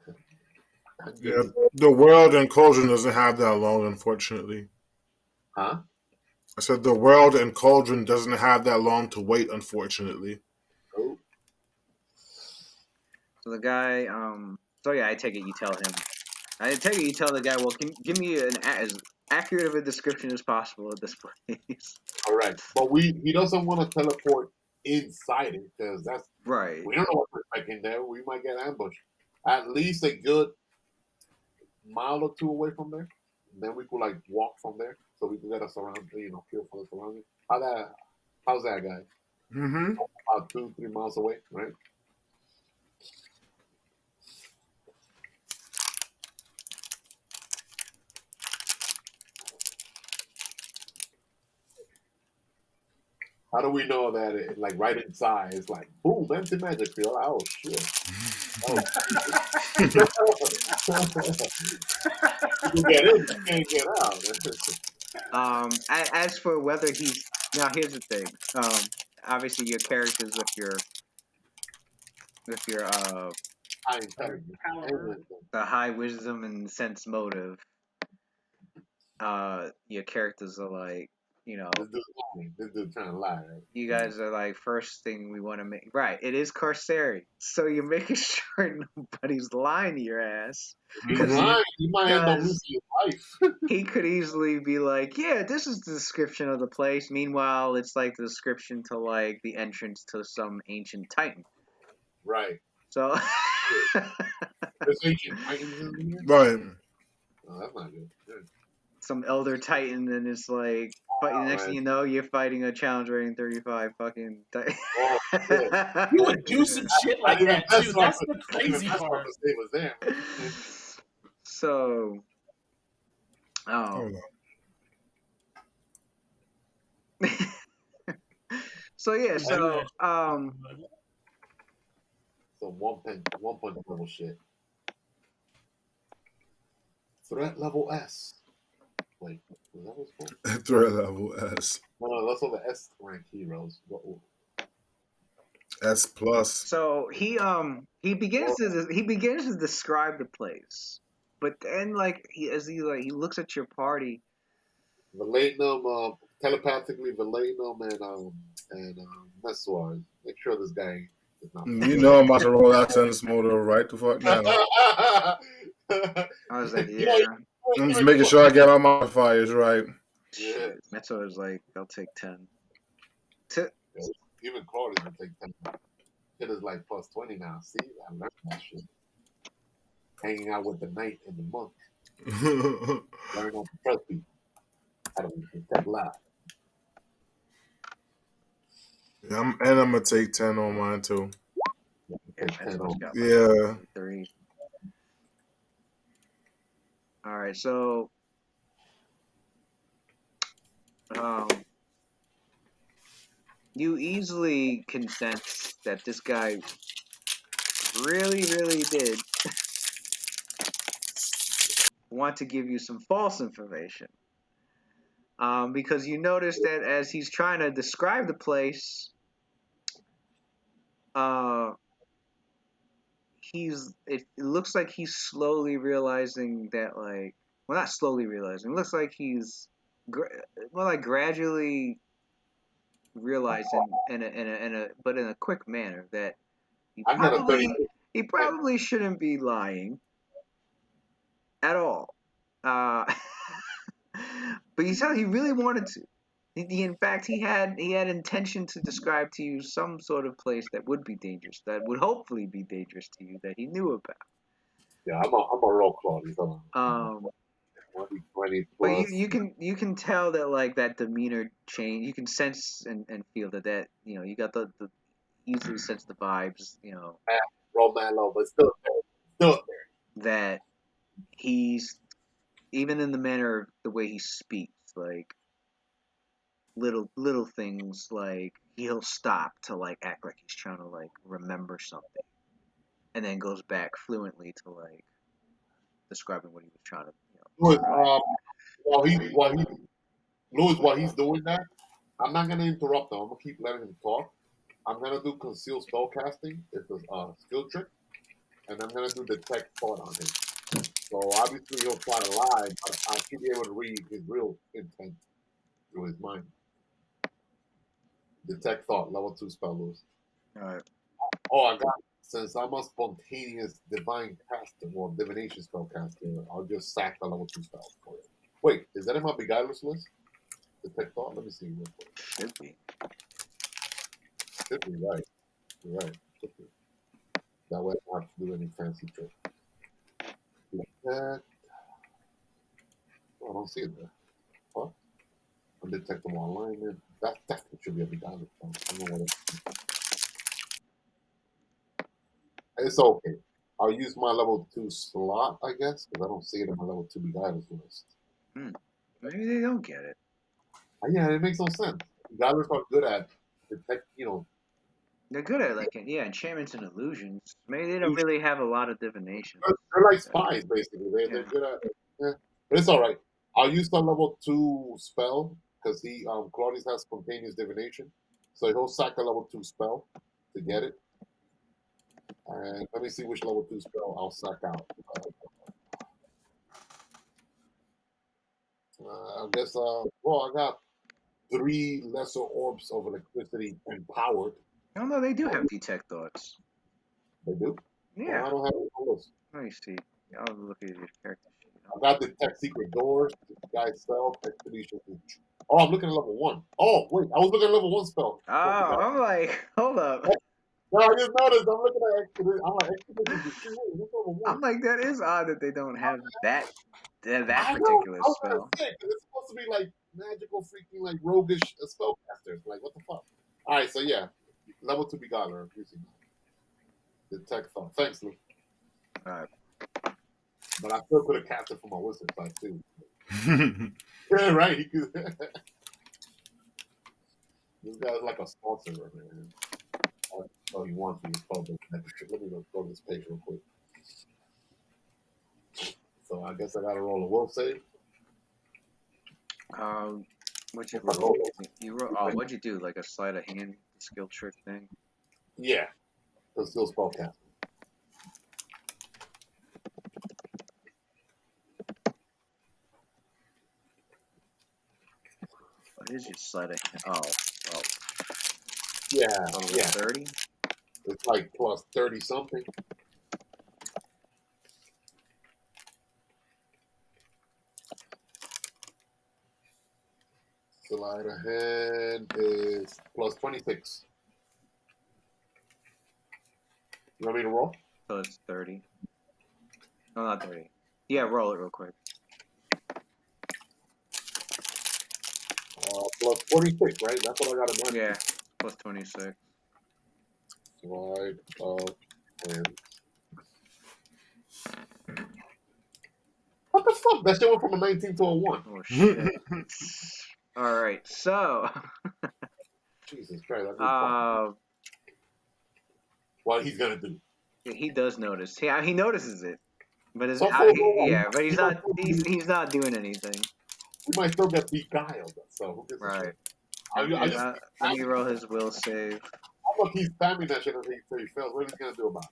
Yeah, the world and Cauldron doesn't have that long, unfortunately. Huh? I said the world and Cauldron doesn't have that long to wait, unfortunately. Oh. So the guy, so yeah, I take it you tell him. I take it you tell the guy, well, give me as accurate of a description as possible of this place. Correct. But he doesn't want to teleport inside it because that's Right. we don't know what we're expecting there. We might get ambushed. At least a good mile or two away from there. Then we could like walk from there so we can get us around, feel for the surroundings. How's that guy? Mm-hmm. About 2-3 miles away, right? How do we know that it, like right inside it's like boom, empty magic field? Oh shit. Oh. You get in, you can't get out. As for whether he's now, here's the thing. Obviously your characters with your High intelligence. the high wisdom and sense motive, your characters are like, This dude trying to lie, right? you guys are like, first thing we want to make right. It is Carceri, so you're making sure nobody's lying to your ass. He's lying. He might end up losing his life. He could easily be like, yeah, this is the description of the place. Meanwhile, it's like the description to like the entrance to some ancient titan. Right. So. There's ancient titans in here? Right. Oh, that's not good. Some elder titan, and it's like, next thing you know, you're fighting a challenge rating 35 fucking titan. Oh, shit. You would do some shit like that too. That's the crazy part. It was there. So, so yeah, so some one punch level shit. Threat level S. Wait, was that what's called? Threat level S. No, that's all the S rank heroes. S plus. So he begins to describe the place, but then like he looks at your party. Valenum, telepathically Valenum and Messuar. Make sure this guy is not. You know I'm about to roll that sense motor right the fuck now. I was like, yeah. I'm just making sure I get all my modifiers right. Yeah. Metso is like, I'll take 10. Even Claude is gonna take 10. It is like plus 20 now. See, I learned that shit. Hanging out with the knight and the monk. Learning on the trophy. I don't even step live. Yeah, I'm gonna take 10 on mine too. Yeah. 3. All right, so you easily can sense that this guy really, really did want to give you some false information. Because you notice that as he's trying to describe the place, it looks like he's slowly realizing that, like, well, not slowly realizing. It looks like he's gradually realizing in a quick manner that he probably shouldn't be lying at all. But you tell he really wanted to. In fact, he had intention to describe to you some sort of place that would be dangerous, that would hopefully be dangerous to you, that he knew about. Yeah, I'm a roll Claude. But you can tell that, like, that demeanor change. You can sense and feel that you got the easily sense the vibes. roll mad low, but still there. that he's even in the manner of the way he speaks, like little things like he'll stop to like act like he's trying to like remember something, and then goes back fluently to like describing what he was trying to, Louis, while he's doing that, I'm not gonna interrupt him. I'm gonna keep letting him talk. I'm gonna do concealed spell casting. It's a skill trick, and I'm gonna do detect thought on him. So obviously he'll try to lie, but I should be able to read his real intent through his mind. Detect thought, level 2 spell, Louis. All right. Oh, I got. Since I'm a spontaneous divine caster or divination spell caster, I'll just sack the level 2 spell for it. Wait, is that in my beguilers list? Detect thought. Let me see real quick. Should be. Should be right. You're right. Should be. That way I don't have to do any fancy trick. Detect. Oh, I don't see it there. What? Undetectable alignment. That definitely should be a beguiler spell. I don't know what it is. It's okay. I'll use my level 2 slot, I guess, because I don't see it in my level 2 beguilers list. Maybe they don't get it. Yeah, it makes no sense. Beguilers are good at detect, They're good at like enchantments and illusions. Maybe they don't really have a lot of divination. they're like spies, basically. They're good at it. Yeah. But it's all right. I'll use the level 2 spell because Claudius has spontaneous divination. So he'll sack a level 2 spell to get it. And let me see which level 2 spell I'll sack out. I guess, I got 3 lesser orbs of electricity empowered. I don't know. They do have detect thoughts. They do? Yeah. I don't have any of those. Let me see. I'll look at your character sheet. I got detect secret doors, guide self, expedition. Oh, I'm looking at level 1. Oh, wait, I was looking at level 1 spell. Oh, I'm like, hold up. No, I just noticed. I'm looking at expedition. I'm like, expedition. Wait, what's level 1? I'm like, that is odd that they don't have that I know. particular I was spell. gonna say, because it's supposed to be like magical, freaking, like roguish spellcasters. Like, what the fuck? All right, so yeah, level 2 beguiler. Detect thought. Thanks, Lou. All right. But I still could have cast it from my wizard side too. Yeah, right. He could. This guy's like a sorcerer, man. Oh, he wants me to follow the connection. Let me go to this page real quick. So I guess I gotta roll a will save. What'd you roll? You roll. Oh, what'd you do? Like a sleight of hand skill trick thing? Yeah. So still spellcasting. What is your sleight of hand? Oh. Yeah. Yeah. 30? It's like plus 30 something. Sleight of hand is plus 26. You want me to roll? So it's 30. No, not 30. Yeah, roll it real quick. Plus 46, right? That's what I got in mind. Yeah, plus 26. Sleight of hand. What the fuck? That shit went from a 19 to a 1. Oh, shit. Alright, so. Jesus Christ. What he's gonna do? He does notice. He notices it. But it's, So but he's not doing anything. He might still get beguiled. So who gives a Right. shit? Let me roll his will save. How about he's spamming that shit until he fails? What is he gonna do about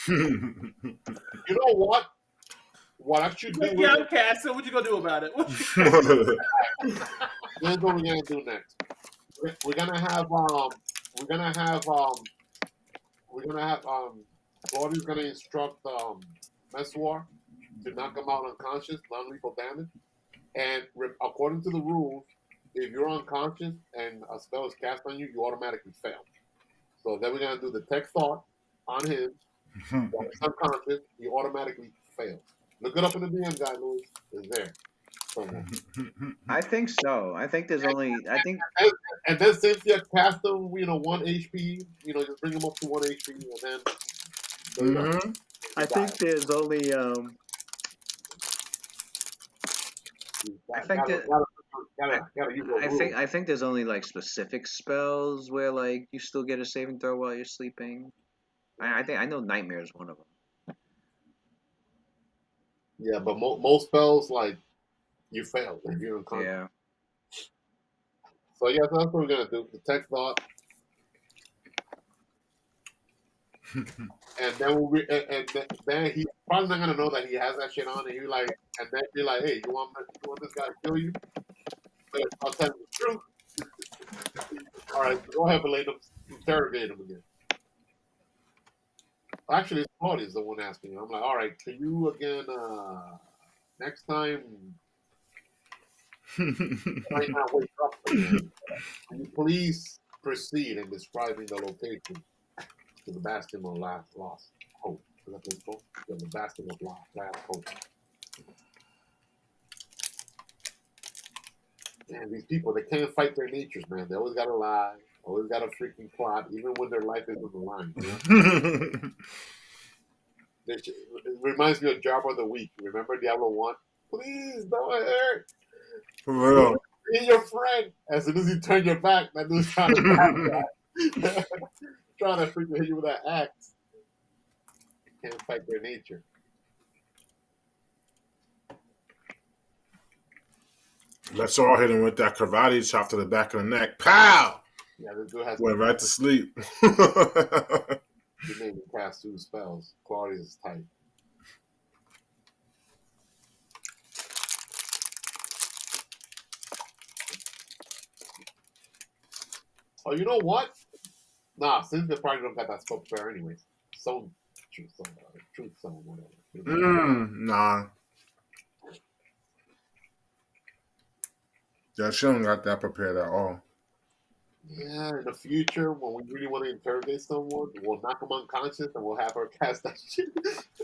it? You know what? What I should do? Yeah, okay. So what you gonna do about it? Here's what we're gonna do next. We're gonna have Claudia's gonna instruct Meswar to knock him out unconscious, non-lethal damage. And according to the rules, if you're unconscious and a spell is cast on you, you automatically fail. So then we're gonna do the tech thought on him. While he's unconscious, he automatically fails. Look it up in the DM guide, Louis. It's there. someone. I think so. I think there's only. I think. And then Cynthia cast him, 1 HP. Just bring him up to 1 HP, and then there you go. I think there's only. I think that. Gotta use those rules. I think there's only like specific spells where like you still get a saving throw while you're sleeping. I know Nightmare is one of them. Yeah, but most spells like you fail if you're unconscious. Yeah. So yeah, so that's what we're gonna do. Detect thought, and then then he's probably not gonna know that he has that shit on, and then be like, hey, you want this guy to kill you? But I'll tell you the truth. All right, go ahead and interrogate him again. Actually, Claudia's the one asking. I'm like, all right, can you again next time? Might not wake up again. Can you please proceed in describing the location to the bastion of last lost hope? Is that what it's called? Yeah, the bastion of last hope. Man, these people, they can't fight their natures, man. They always gotta lie, always gotta freaking plot, even when their life is on the line. It reminds me of Job of the Week. Remember Diablo 1? Please don't hurt. For real. Be your friend. As soon as you turn your back, that dude's trying to trying to freaking hit you with that axe. They can't fight their nature. Let's all hit him with that karate chop to the back of the neck. Pow! Yeah, this dude has went right to sleep. He made me cast 2 spells. Claudia's tight. Oh, you know what? Nah, Cynthia probably don't got that spell prayer anyways. Truth song, whatever. Nah. Yeah, she don't got that prepared at all. Yeah, in the future, when we really want to interrogate someone, we'll knock them unconscious and we'll have her cast that shit.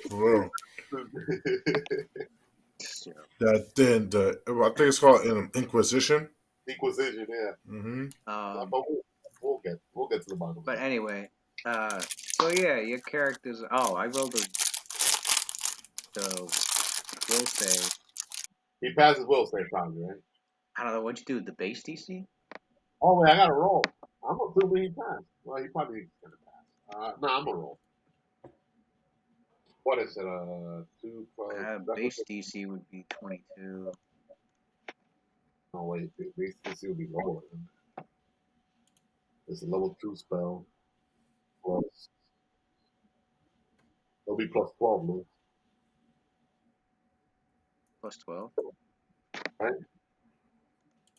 For real. I think it's called Inquisition. Inquisition, yeah. Mm-hmm. But we'll get to the bottom. But anyway, so yeah, your characters. Oh, I rolled the will save. He passes will save probably, right? I don't know what'd you do. The base DC? Oh wait, I gotta roll. I'm assuming he passed. Well, he probably is gonna pass. No, I'm gonna roll. What is it? 2 base DC would be 22. No wait, base DC would be lower than that. It's a level 2 spell. Plus, it'll be plus 12, Luke. Plus 12? Right?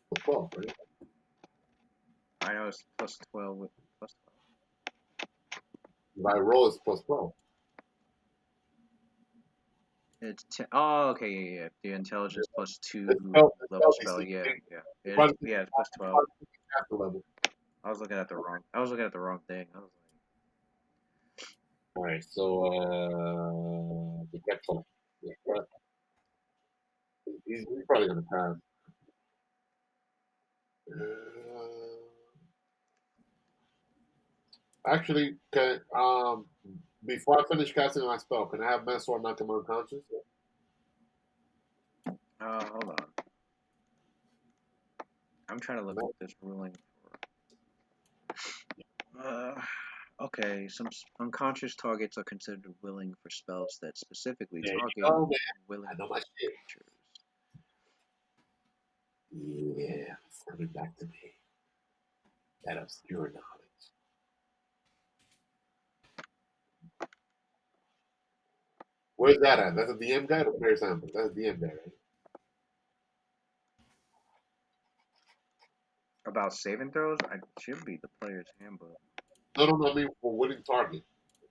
Plus 12, right? I know it's plus 12 with plus 12. If I roll, it's plus 12. It's 10. Oh, okay, yeah. The intelligence plus 2 level spell, yeah. It's plus 12. Level. I was looking at the wrong thing. I was like, all right, so the Ketchum. He's probably gonna pass. Actually, before I finish casting my spell, can I have Mansoor knock him unconscious? hold on. I'm trying to look at this ruling for. Okay, some unconscious targets are considered willing for spells that specifically target willing creatures. Yeah, it's coming back to me. That obscure knowledge. Where's that at? That's a DM guide or player sample? That's a DM guide, right? About saving throws? It should be the player's handbook. No, I mean for winning target.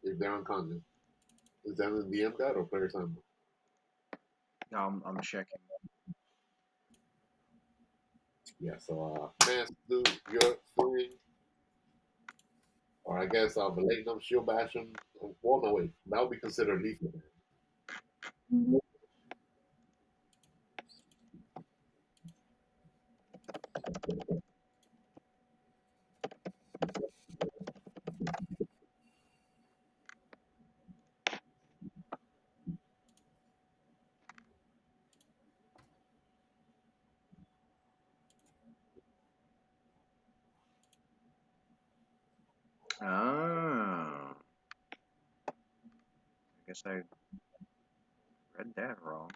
If they're unconscious. Is that in the DM guide or player sample? No, I'm checking. Yeah, so man, dude, you're free. Or I guess Velatinum, Shield Bastion. Well, no, wait. That would be considered lethal. Oh. I guess I read that wrong.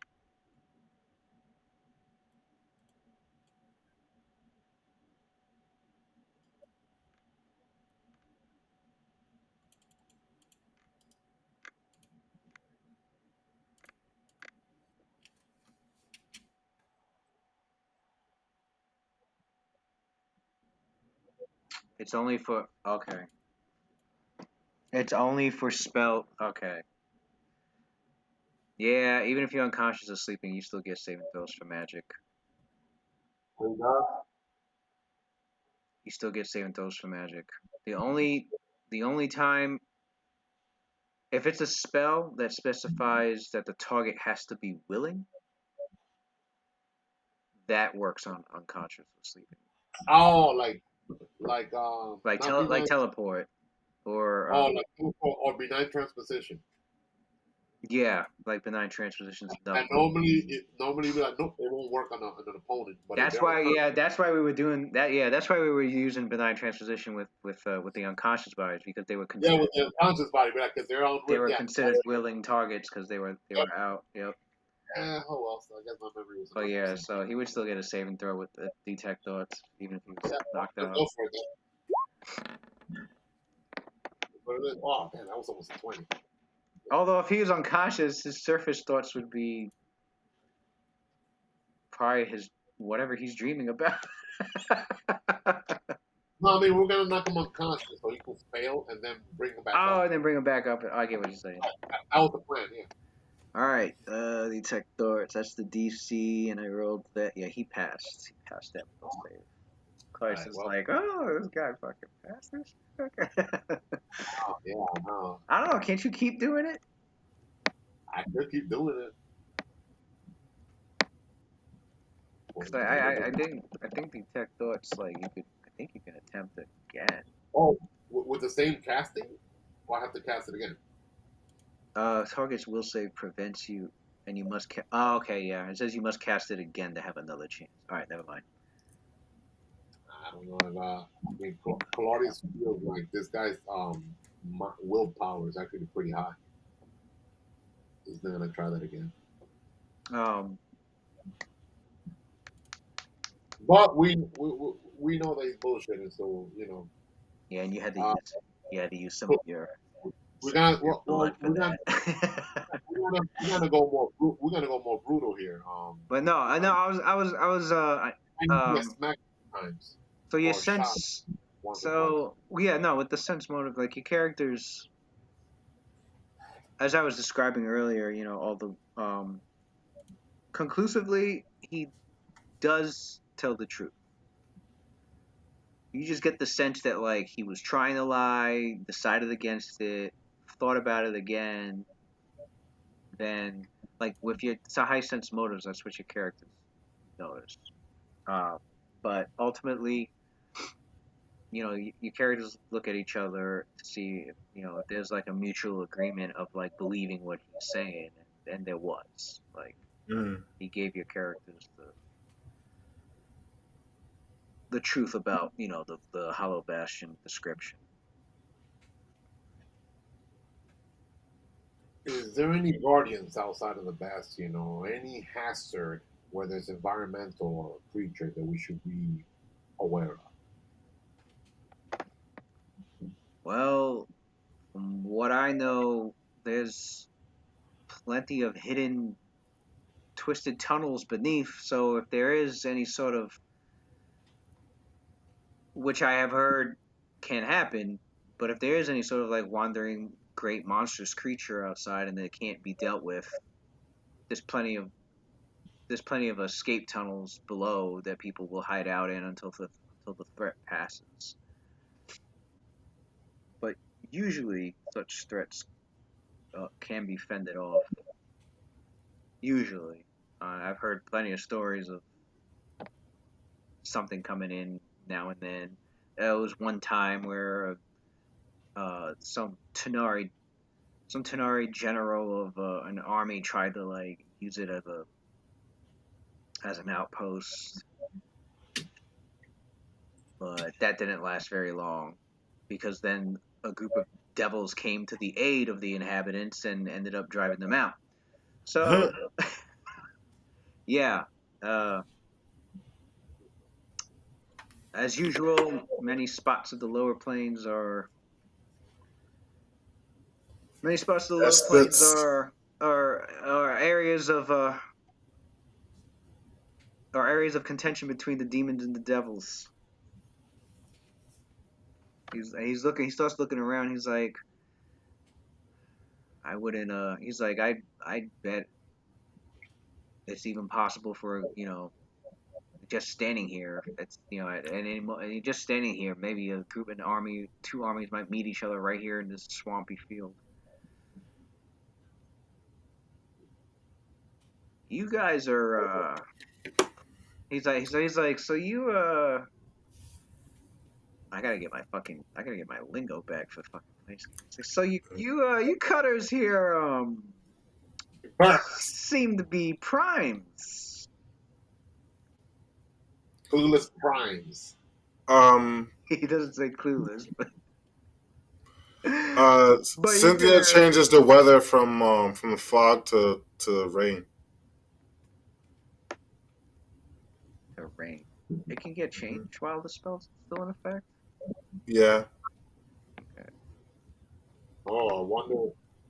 It's only for okay. It's only for spell. Okay. Yeah, even if you're unconscious or sleeping, you still get saving throws for magic. You still get saving throws for magic. The only time if it's a spell that specifies that the target has to be willing, that works on unconscious or sleeping. Oh, not Like benign. teleport or Oh, or benign transposition. yeah, like benign transpositions and And double. normally be like, nope, it won't work on an opponent. But if That's they're why, unconscious, yeah, that's why we were doing that. Yeah, that's why we were using benign transposition with the unconscious bodies because they were yeah, considered with the unconscious body, because they're on. Yeah. willing targets because they Yep. were out. Yep. Oh well, so I guess my memory was But 100. yeah, Percent so he would still get a saving throw with the detect thoughts even if he was Yeah, knocked let's out. go for it. Oh man, that was almost a 20. Although if he was unconscious, his surface thoughts would be probably his whatever he's dreaming about. No, I mean we're gonna knock him unconscious so he can fail and then bring him back Oh, up. and then bring him back up. I get what you're saying. That was the plan. Yeah. All right, detect thoughts. That's the DC, and I rolled that. Yeah, he passed. He passed that will save. All Christ right. is Well. like, oh, this guy fucking passed this. Okay. Oh, yeah. No. I don't know. Can't you keep doing it? I could keep doing it. Cause I think detect thoughts like you could. I think you can attempt it again. Oh, with the same casting, or I have to cast it again. Target's will save prevents you, and you must. Oh, okay, yeah. It says you must cast it again to have another chance. All right, never mind. I don't know if I mean Claudius feels like this guy's willpower is actually pretty high. He's not gonna try that again. Um, But we know that he's bullshitting, so yeah, and uh, you had to use some of we're gonna blood for we're gonna that. we're gonna go more brutal here. But no, I know I was I need to get smacked times so your or shot sense once or twice. so yeah, no, with the sense motive, like your characters as I was describing earlier, all the conclusively he does tell the truth. You just get the sense that like he was trying to lie, decided against it, thought about it again, then like with your it's a high sense motives, that's what your characters notice. Uh, but ultimately, your characters look at each other to see if there's like a mutual agreement of like believing what he's saying, and there was like he gave your characters the truth about the Hollow Bastion description. Is there any guardians outside of the Bastion or any hazard, whether it's environmental or creature, that we should be aware of? Well, from what I know, there's plenty of hidden, twisted tunnels beneath. So if there is any sort of, which I have heard can happen, but if there is any sort of like wandering great monstrous creature outside and that can't be dealt with, there's plenty of escape tunnels below that people will hide out in until the threat passes. But usually, such threats can be fended off. Usually, I've heard plenty of stories of something coming in now and then. There was one time where some Tenari general of an army tried to like use it as an outpost, but that didn't last very long because then a group of devils came to the aid of the inhabitants and ended up driving them out. So, yeah, uh, as usual, many spots of the lower plains are many spots of the lower plains That's are areas of contention between the demons and the devils. He's looking. He starts looking around. He's like, I wouldn't. He's like, I bet it's even possible for just standing here. It's and just standing here. Maybe a group, an army, two armies might meet each other right here in this swampy field. You guys are. He's like. So you. I gotta get my lingo back for fucking place. So you cutters here seem to be primes. Clueless primes. He doesn't say clueless, but Cynthia changes the weather from the fog to rain. The rain. It can get changed while the spell's still in effect. Yeah. Okay. Oh, I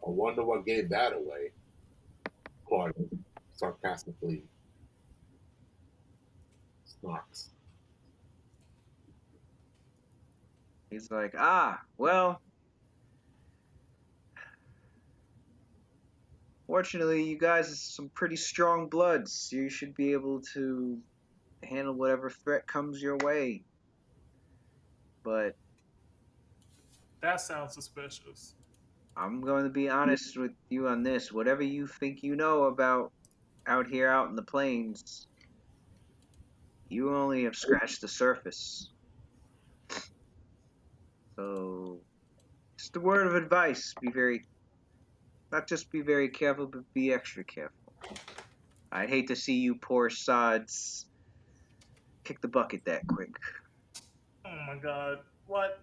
wonder what gave that away. Claude sarcastically snarks. He's like, well, fortunately, you guys are some pretty strong bloods. You should be able to handle whatever threat comes your way. But That sounds suspicious. I'm going to be honest with you on this. Whatever you think you know about out here out in the plains, you only have scratched the surface. So, just a word of advice: not just be very careful, but be extra careful. I'd hate to see you poor sods kick the bucket that quick. Oh my god. What?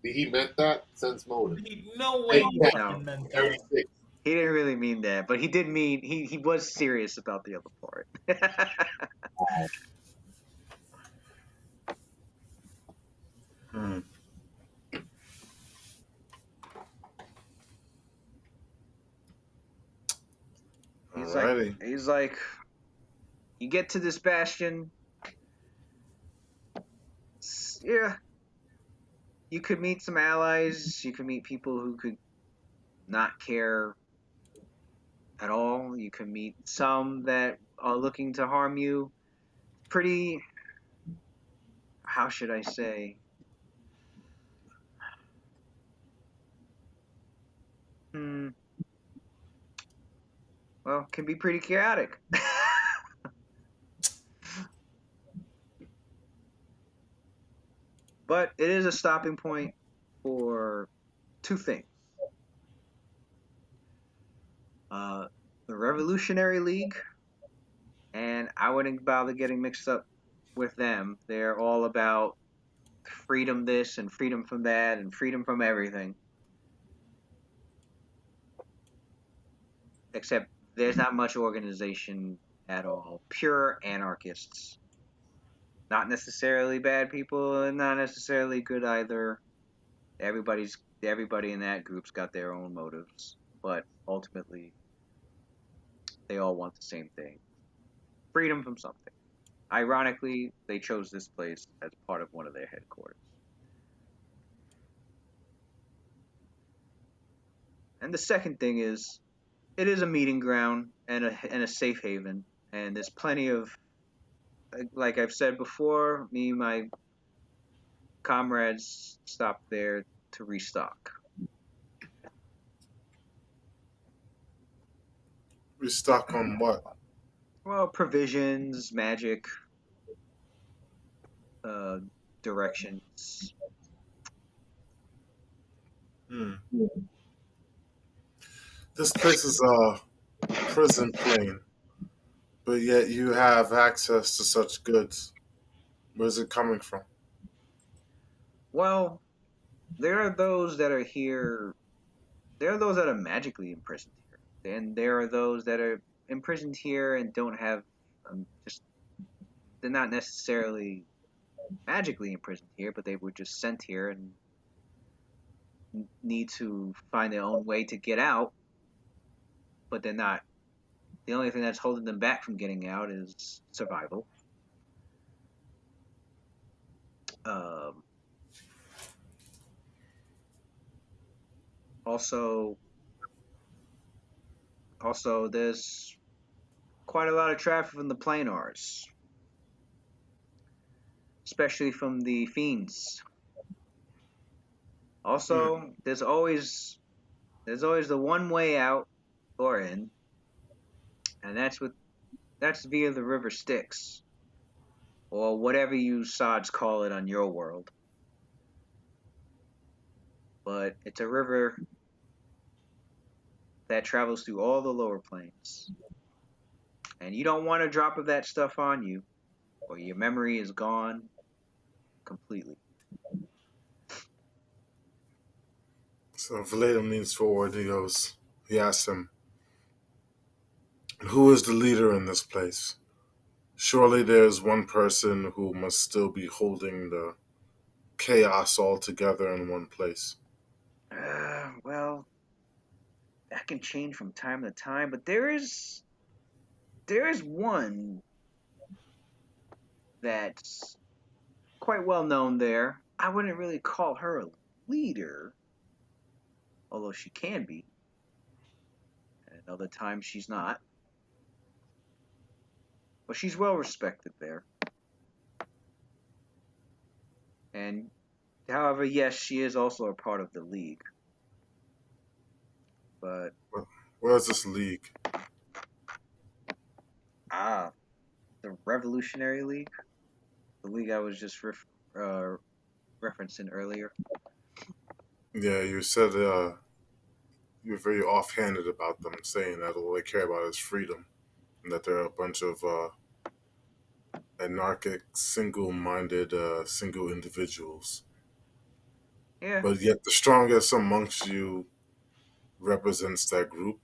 Did he meant that? Sense motive. No way you No. fucking meant that. He didn't really mean that, but he did mean he was serious about the other part. He's like, you get to this bastion, yeah, you could meet some allies, you could meet people who could not care at all, you could meet some that are looking to harm you. Pretty, how should I say? Well, can be pretty chaotic. But it is a stopping point for two things. The Revolutionary League, and I wouldn't bother getting mixed up with them. They're all about freedom this and freedom from that and freedom from everything. Except there's not much organization at all. Pure anarchists. Not necessarily bad people and not necessarily good either. Everybody in that group's got their own motives, but ultimately they all want the same thing. Freedom from something. Ironically, they chose this place as part of one of their headquarters. And the second thing is, it is a meeting ground and a safe haven, and there's plenty of, like I've said before, me and my comrades stopped there to restock. Restock on what? Well, provisions, magic, directions. This place is a prison plane, but yet you have access to such goods. Where's it coming from? Well, there are those that are here. There are those that are magically imprisoned here, and there are those that are imprisoned here and don't have just. They're not necessarily magically imprisoned here, but they were just sent here and need to find their own way to get out. But they're not. The only thing that's holding them back from getting out is survival. Um, also, there's quite a lot of traffic from the planars, especially from the fiends. Also, there's always the one way out or in, and that's via the river Styx, or whatever you sods call it on your world. But it's a river that travels through all the lower planes. And you don't want a drop of that stuff on you, or your memory is gone completely. So Valatum leans forward. He asks him, "Who is the leader in this place? Surely there's one person who must still be holding the chaos all together in one place." Well, that can change from time to time, but there is one that's quite well known there. I wouldn't really call her a leader, although she can be. And other times she's not. But she's well respected there. And however, yes, she is also a part of the league. But Where's this league? the Revolutionary League, the league I was just referencing earlier. Yeah, you said you were very offhanded about them, saying that all they care about is freedom, and that they're a bunch of anarchic, single-minded, single individuals. Yeah. But yet, the strongest amongst you represents that group.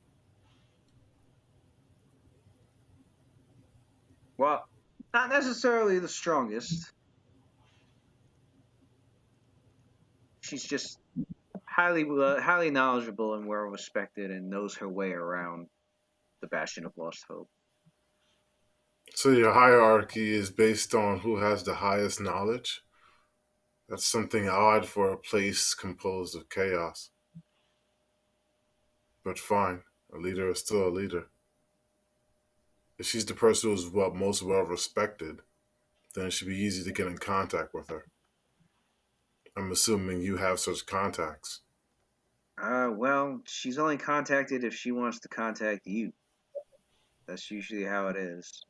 Well, not necessarily the strongest. She's just highly knowledgeable and well respected, and knows her way around the Bastion of Lost Hope. So your hierarchy is based on who has the highest knowledge. That's something odd for a place composed of chaos. But fine, a leader is still a leader. If she's the person who's most well respected, then it should be easy to get in contact with her. I'm assuming you have such contacts. Well, she's only contacted if she wants to contact you. That's usually how it is.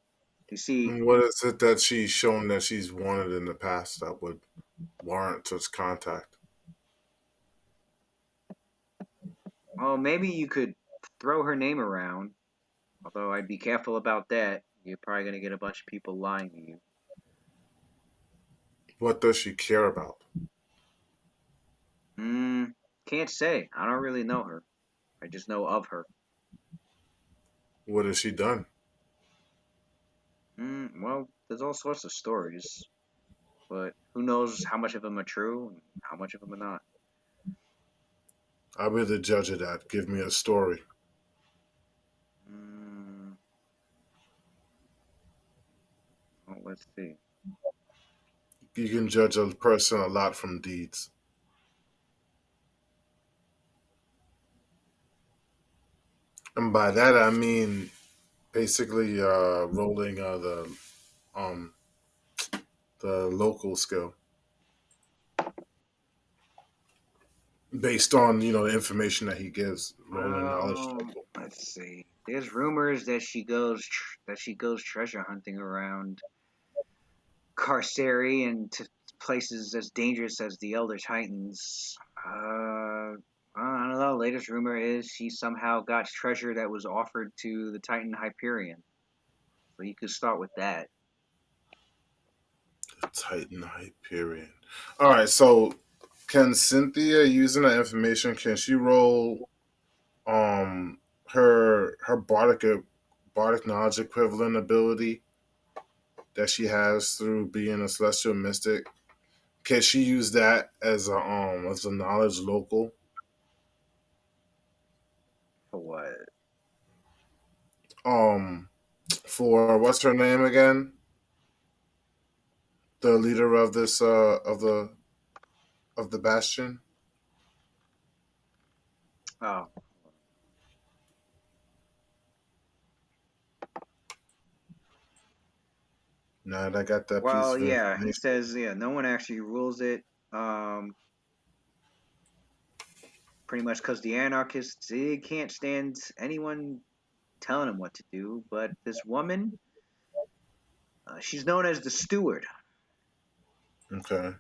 You see, And what is it that she's shown that she's wanted in the past that would warrant such contact? well, maybe you could throw her name around. Although I'd be careful about that. You're probably gonna get a bunch of people lying to you. What does she care about? Can't say. I don't really know her. I just know of her. What has she done? Well, there's all sorts of stories, but who knows how much of them are true and how much of them are not. I'll be the judge of that. Give me a story. Mm, well, let's see. You can judge a person a lot from deeds. And by that I mean basically rolling um the local skill based on the information that he gives. Rolling knowledge local. Let's see. There's rumors that she goes treasure hunting around Carceri and to places as dangerous as the Elder Titans. I don't know. Latest rumor is she somehow got treasure that was offered to the Titan Hyperion. So you could start with that. The Titan Hyperion. All right, so Can Cynthia, using that information, can she roll um her bardic knowledge equivalent ability that she has through being a celestial mystic? Can she use that as a knowledge local? For what? Um for what's her name again? The leader of this of the bastion? Oh, Now that I got that piece well, of yeah. He information. says, yeah, no one actually rules it. Um, Pretty much because the anarchists they can't stand anyone telling them what to do. But this woman, she's known as the steward. Okay.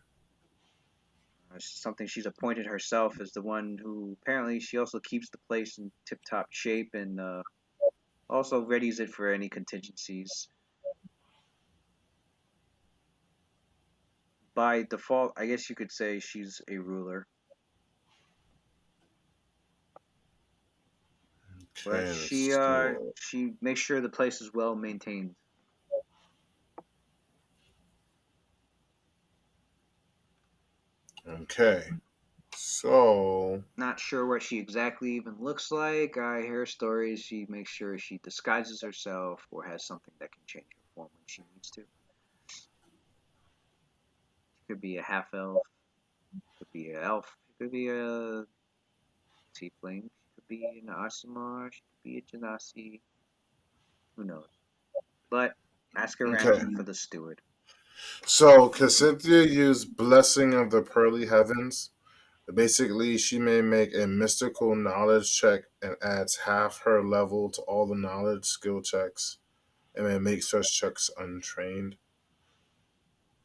Something she's appointed herself as the one who apparently she also keeps the place in tip-top shape and also readies it for any contingencies. By default, I guess you could say she's a ruler, but Okay, let's store. she makes sure the place is well maintained. Okay. So Not sure what she exactly even looks like. I hear stories she makes sure she disguises herself or has something that can change her form when she needs to. She could be a half elf, could be an elf, she could be a tiefling, she could be an Asimar, she could be a Genasi. Who knows? But ask okay. around for the steward. So can Cynthia use blessing of the pearly heavens? Basically, she may make a mystical knowledge check and adds half her level to all the knowledge skill checks and may make such checks untrained.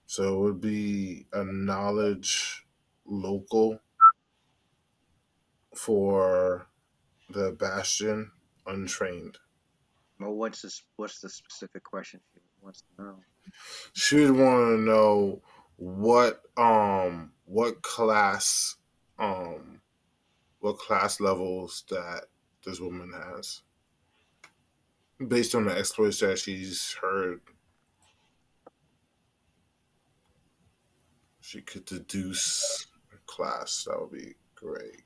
So it would be a knowledge local for the bastion untrained. Well, what's the specific question she wants to know? She'd want to know what um class levels that this woman has based on the exploits that she's heard. She could deduce a class. That would be great.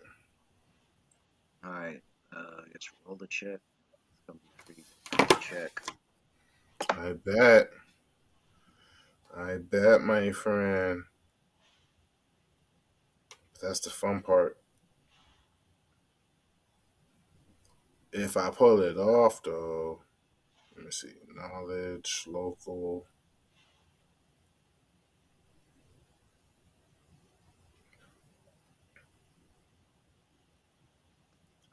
All right, let's roll the check. It's gonna be a pretty good check. I bet. I bet, my friend. That's the fun part. If I pull it off, though, let me see. Knowledge, local.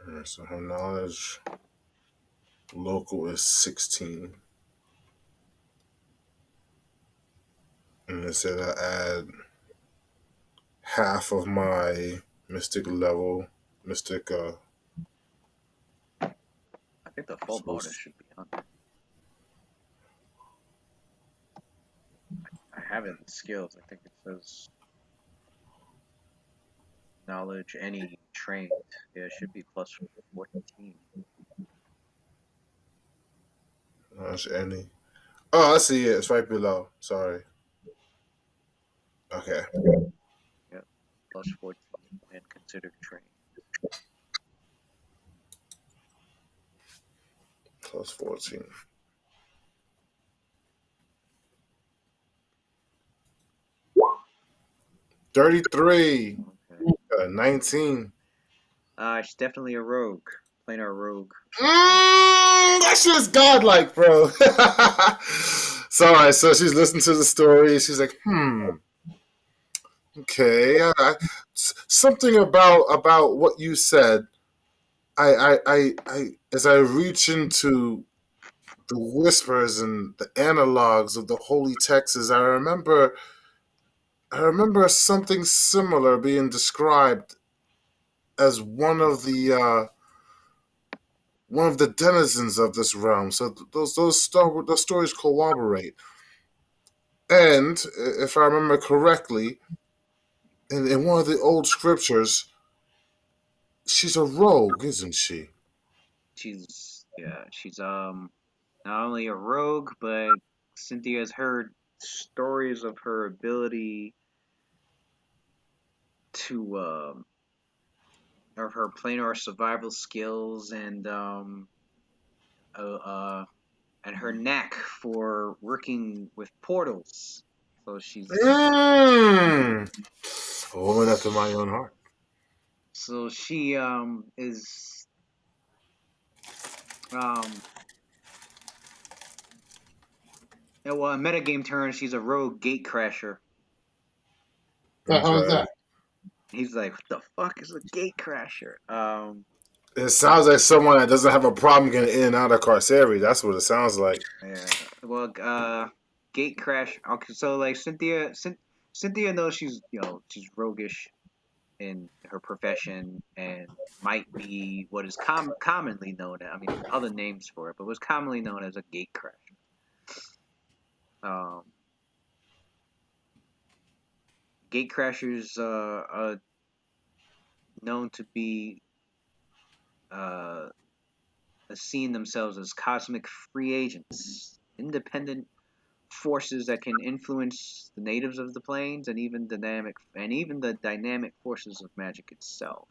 All right, so her knowledge local is 16. And it said I add half of my mystic level. Mystic, I think the full bonus supposed. should be on there. I have it in skills. I think it says knowledge any trained. Yeah, it should be plus 14. Knowledge any. Oh, I see it. It's right below. Sorry. Okay. Yep, plus 14 when considered trained. Plus 14. 33. Okay. 19. She's definitely a rogue. Plain our rogue. That shit's godlike, bro. Sorry, so she's listening to the story. She's like, okay. Something about what you said. As I reach into the whispers and the analogs of the holy texts, I remember something similar being described as one of the denizens of this realm. So those stories corroborate. And if I remember correctly, And in one of the old scriptures, she's a rogue, isn't she? She's not only a rogue, but Cynthia's heard stories of her ability to of her planar survival skills uh, uh and her knack for working with portals. So Mm. A woman after my own heart. she is um well, in metagame terms, she's a rogue gate crasher. The hell is Okay. that? He's like, what the fuck is a gate crasher? It sounds like someone that doesn't have a problem getting in and out of Carceri. That's what it sounds like. Yeah. Well, gate crash. Okay, so like Cynthia knows she's roguish in her profession and might be what is commonly known. I mean, there's other names for it, but was commonly known as a gate crasher. Um, Gate crashers are known to be uh, seeing themselves as cosmic free agents, independent forces that can influence the natives of the planes and even the dynamic forces of magic itself.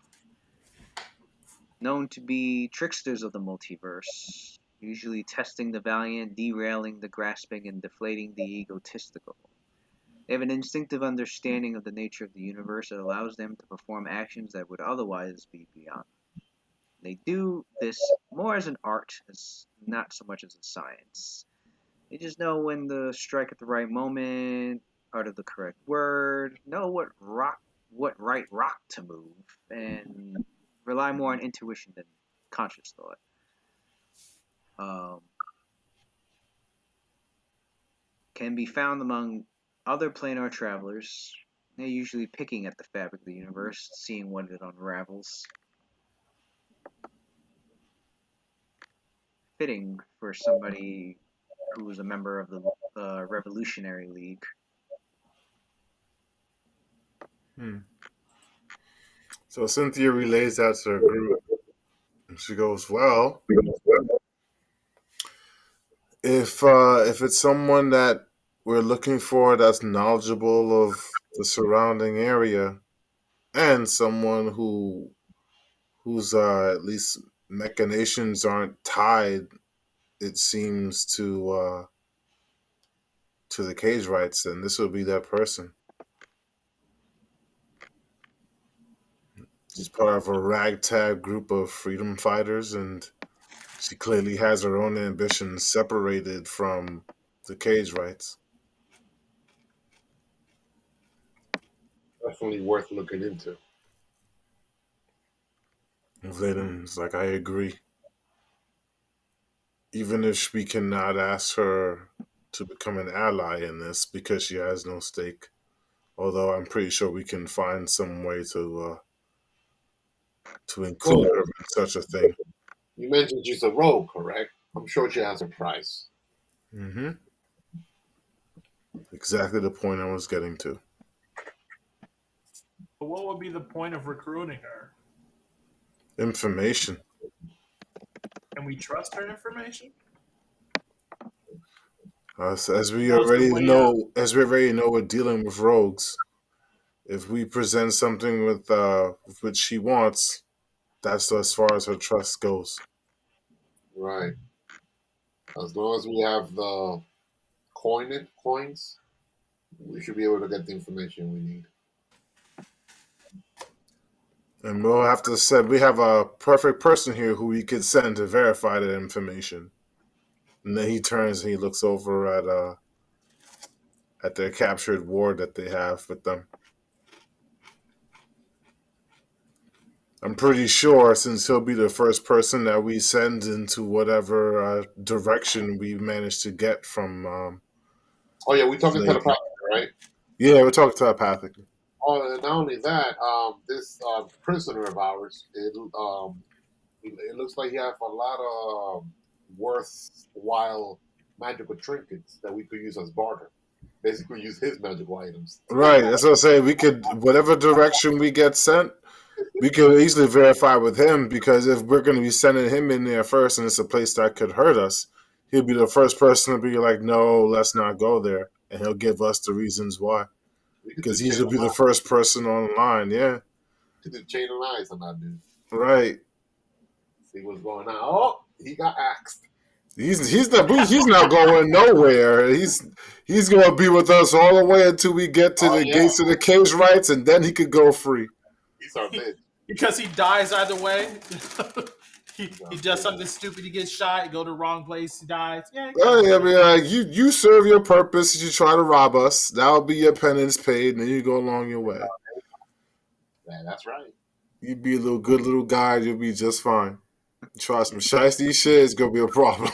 Known to be tricksters of the multiverse, usually testing the valiant, derailing the grasping, and deflating the egotistical. They have an instinctive understanding of the nature of the universe that allows them to perform actions that would otherwise be beyond. They do this more as an art, as not so much as a science. They just know when to strike at the right moment, utter the correct word, know what right rock to move, and rely more on intuition than conscious thought. Um, can be found among other planar travelers. They're usually picking at the fabric of the universe, seeing what it unravels. Fitting for somebody who is a member of the Revolutionary League. So Cynthia relays that to her group. And she goes, well, if it's someone that we're looking for that's knowledgeable of the surrounding area and someone whose at least machinations aren't tied, it seems, to the cage rights, then this will be that person. She's part of a ragtag group of freedom fighters, and she clearly has her own ambitions separated from the cage rights. Definitely worth looking into. Vaden's like, I agree. Even if we cannot ask her to become an ally in this because she has no stake. Although I'm pretty sure we can find some way to include Well, her in such a thing. you mentioned she's a rogue, correct? I'm sure she has a price. Mm-hmm. Exactly the point I was getting to. But what would be the point of recruiting her? Information. Can we trust her information? As we That was the already way out. know, we're dealing with rogues. If we present something with which she wants, that's as far as her trust goes. Right. As long as we have the coins, we should be able to get the information we need. And we'll have to say we have a perfect person here who we could send to verify that information. And then he turns and he looks over at their captured ward that they have with them. I'm pretty sure since he'll be the first person that we send into whatever direction we manage to get from Oh yeah, we this talking lady. telepathically, right? Yeah, we're talking telepathically. Oh, and not only that, this prisoner of ours, it looks like he has a lot of worthwhile magical trinkets that we could use as barter. basically use his magical items. Right. That's what I'm saying. We could, whatever direction we get sent, we could easily verify with him, because if we're going to be sending him in there first and it's a place that could hurt us, he'll be the first person to be like, no, let's not go there. And he'll give us the reasons why. Because he'll be the first person on the line, yeah. To do chain of eyes on that dude. Right. See what's going on. Oh, he got axed. He's not going nowhere. He's going to be with us all the way until we get to the gates of the cage rights, and then he could go free. He's our bitch. Because he dies either way. he does something stupid. He gets shot. He go to the wrong place. He dies. Yeah. I mean, you serve your purpose. You try to rob us. That'll be your penance paid, and then you go along your way. Yeah, that's right. You be a good little guy. You'll be just fine. Try some shiesty shit. It's gonna be a problem.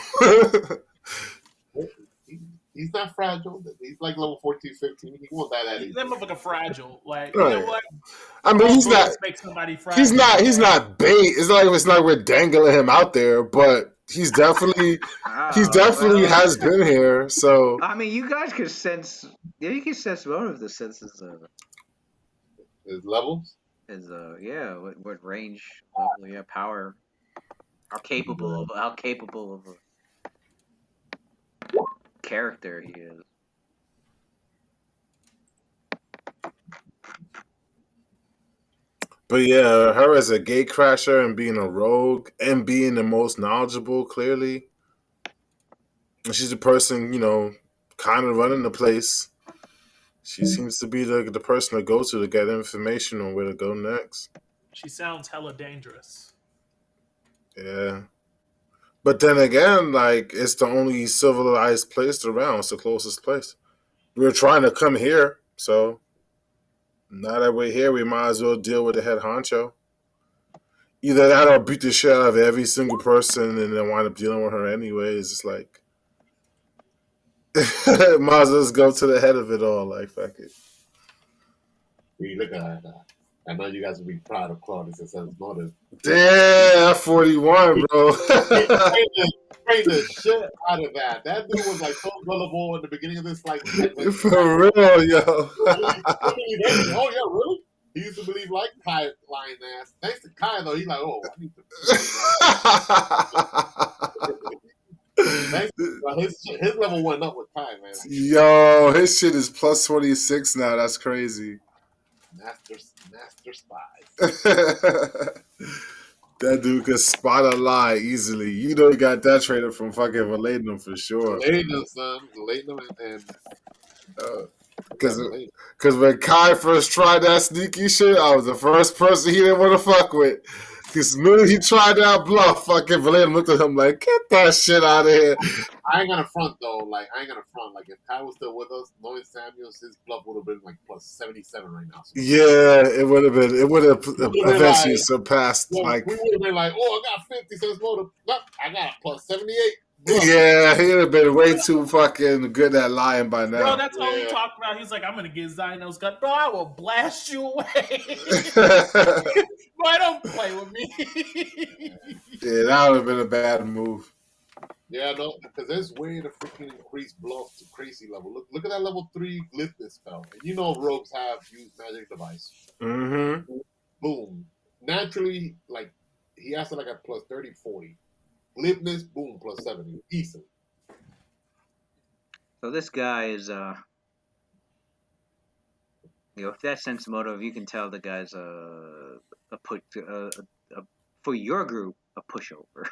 He's not fragile. He's like level 14, 15. He won't die that easy. That motherfucker fragile. Like, right. You know what? I mean, he's not. Make somebody fragile. He's not bait. It's like we're dangling him out there, but he's definitely has been here. So I mean, you guys could sense. Yeah, you can sense one of the senses of his levels. His what range level? Yeah, power. How capable of a character he is. But yeah, her as a gate crasher and being a rogue and being the most knowledgeable, clearly. And she's a person, kind of running the place. She seems to be the person to go to get information on where to go next. She sounds hella dangerous. Yeah. But then again, like, it's the only civilized place around. It's the closest place. We were trying to come here, so now that we're here, we might as well deal with the head honcho. Either that or beat the shit out of every single person and then wind up dealing with her anyway. It's just like, might as well just go to the head of it all. Like, fuck it. Look at that. I know you guys will be proud of Claudius and Son's motive. Damn, 41, bro. Train the shit out of that. That dude was like so gullible at the beginning of this, like for real, yo. Oh yeah, really? He used to believe like Kai lying ass. Thanks to Kai though, he's like, oh, I need to. His level went up with Kai, man. Yo, his shit is plus 26 now. That's crazy. Master spies. That dude could spot a lie easily. You know he got that traded from fucking Valadum for sure. Valadum, son. Valadum and because when Kai first tried that sneaky shit, I was the first person he didn't want to fuck with. Because the minute he tried that bluff, fucking Valadum looked at him like, get that shit out of here. I ain't gonna front though. Like if Kai was still with us, knowing Samuels, his bluff would have been like plus 77 right now. So yeah, it would have been. It would have eventually surpassed. Well, like we would have been like, oh, I got 50 cents motive. No, I got plus 78. Bluff. Yeah, he would have been way too fucking good at lying by now. Bro, that's all he talked about. He's like, I'm gonna get Zio's gun. Bro, I will blast you away. Bro, don't play with me. Yeah, that would have been a bad move. Yeah, no, because there's way to freaking increase bluff to crazy level. Look at that level 3 glyphness spell. And you know rogues have used magic device. Mm-hmm. Boom. Naturally, like, he has to like a plus 30, 40. Glyphness, boom, plus 70. Easily. So this guy is, if that's sense motive, you can tell the guy's for your group, a pushover.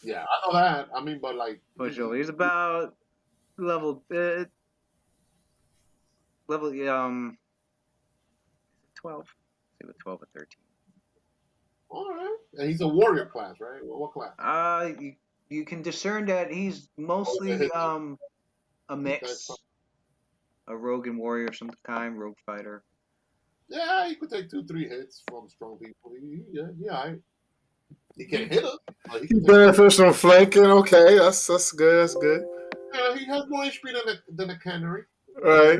Yeah, I know that. I mean, but like pushover. He's about level 12. Say with 12 or 13. All right. And he's a warrior class, right? What class? You can discern that he's mostly a mix, a rogue and warrior of some kind, rogue fighter. Yeah, he could take 2-3 hits from strong people. Yeah. He can't hit us. He benefits from flanking. Okay, that's good. That's good. Yeah, he has more HP than a canary. Right,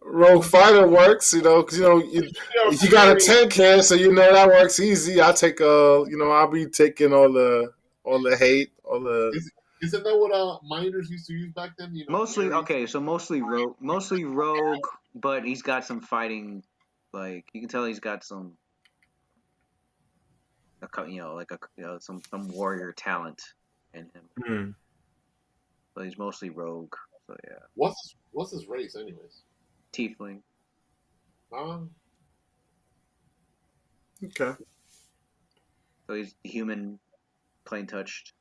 rogue fighter works. Because you got a 10 can, so that works easy. I take I'll be taking all the hate, all the. Isn't that what miners used to use back then? You know, Mostly Aries? okay, so mostly rogue, but he's got some fighting. Like you can tell, he's got some, some warrior talent in him. Hmm. But he's mostly rogue. So yeah, What's his race, anyways? tiefling. Okay. So he's human, plain touched.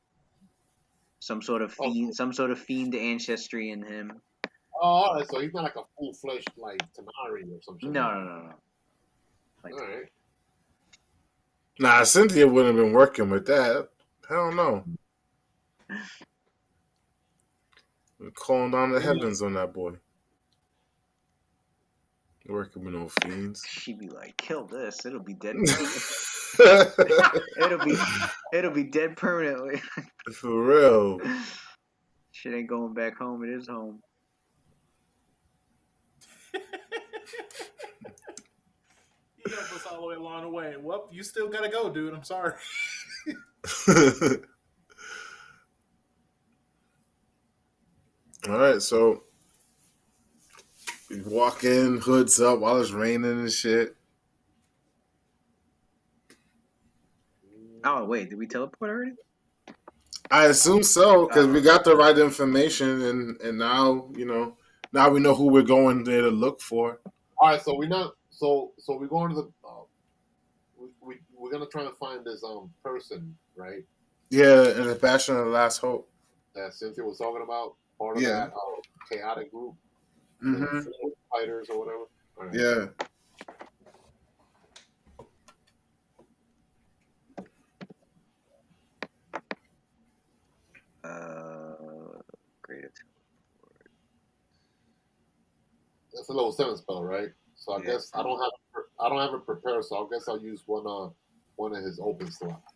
Some sort of fiend ancestry in him. Oh, all right. So he's not like a full fledged like Tanari or something. No. Like, all right. Nah, Cynthia wouldn't have been working with that. Hell no. We're calling down the heavens on that boy. Working with no fiends. She'd be like, "Kill this. It'll be dead. it'll be dead permanently." For real. Shit ain't going back home. It is home. He helped us all the way along the way. Well, you still gotta go, dude. I'm sorry. All right, so we walk in, hoods up while it's raining and shit. Oh wait, did we teleport already? I assume so because we got the right information, and now now we know who we're going there to look for. All right, so we're going to the. We're gonna try and find this person, right? Yeah, and the Bastion of the Last Hope that Cynthia was talking about, part of that chaotic group, fighters or whatever. Right. Yeah. Great attempt. That's a level 7 spell, right? So I guess I don't have it prepared, so I guess I'll use one of his open slots.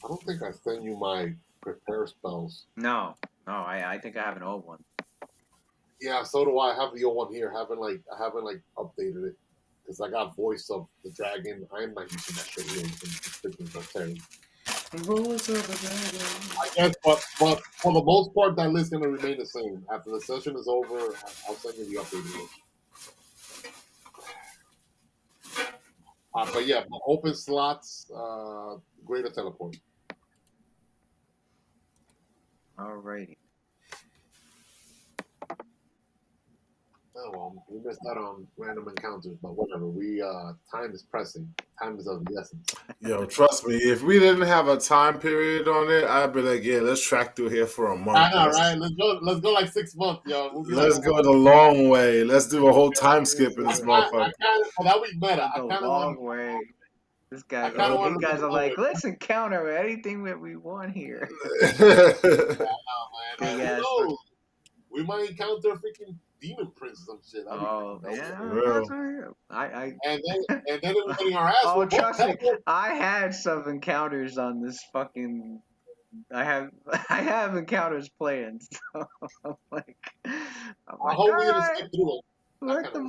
I don't think I sent you my prepare spells. No, I think I have an old one. Yeah, so do I. Have the old one here. I haven't updated it because I got Voice of the Dragon. I'm not using that shit here. Voice of the Dragon. I guess, but for the most part, that list's gonna remain the same. After the session is over, I'll send you the updated list. But yeah, open slots, greater teleport. Alrighty. Oh well, we missed out on random encounters, but whatever. Time is pressing. Time is of the essence. Yo, trust me, if we didn't have a time period on it, I'd be like, yeah, let's track through here for a month. I know, right? Let's go like 6 months, yo. Let's go the long way. Let's do a whole time skip in this motherfucker. That would be meta. I kind of long way. This guy, these guys are like, let's encounter anything that we want here. Who knows? We might encounter a freaking demon prince or some shit. And then we're getting our ass. Oh, trust me, I had some encounters on this fucking. I have encounters planned. So I'm like, I hope we're gonna skip through it.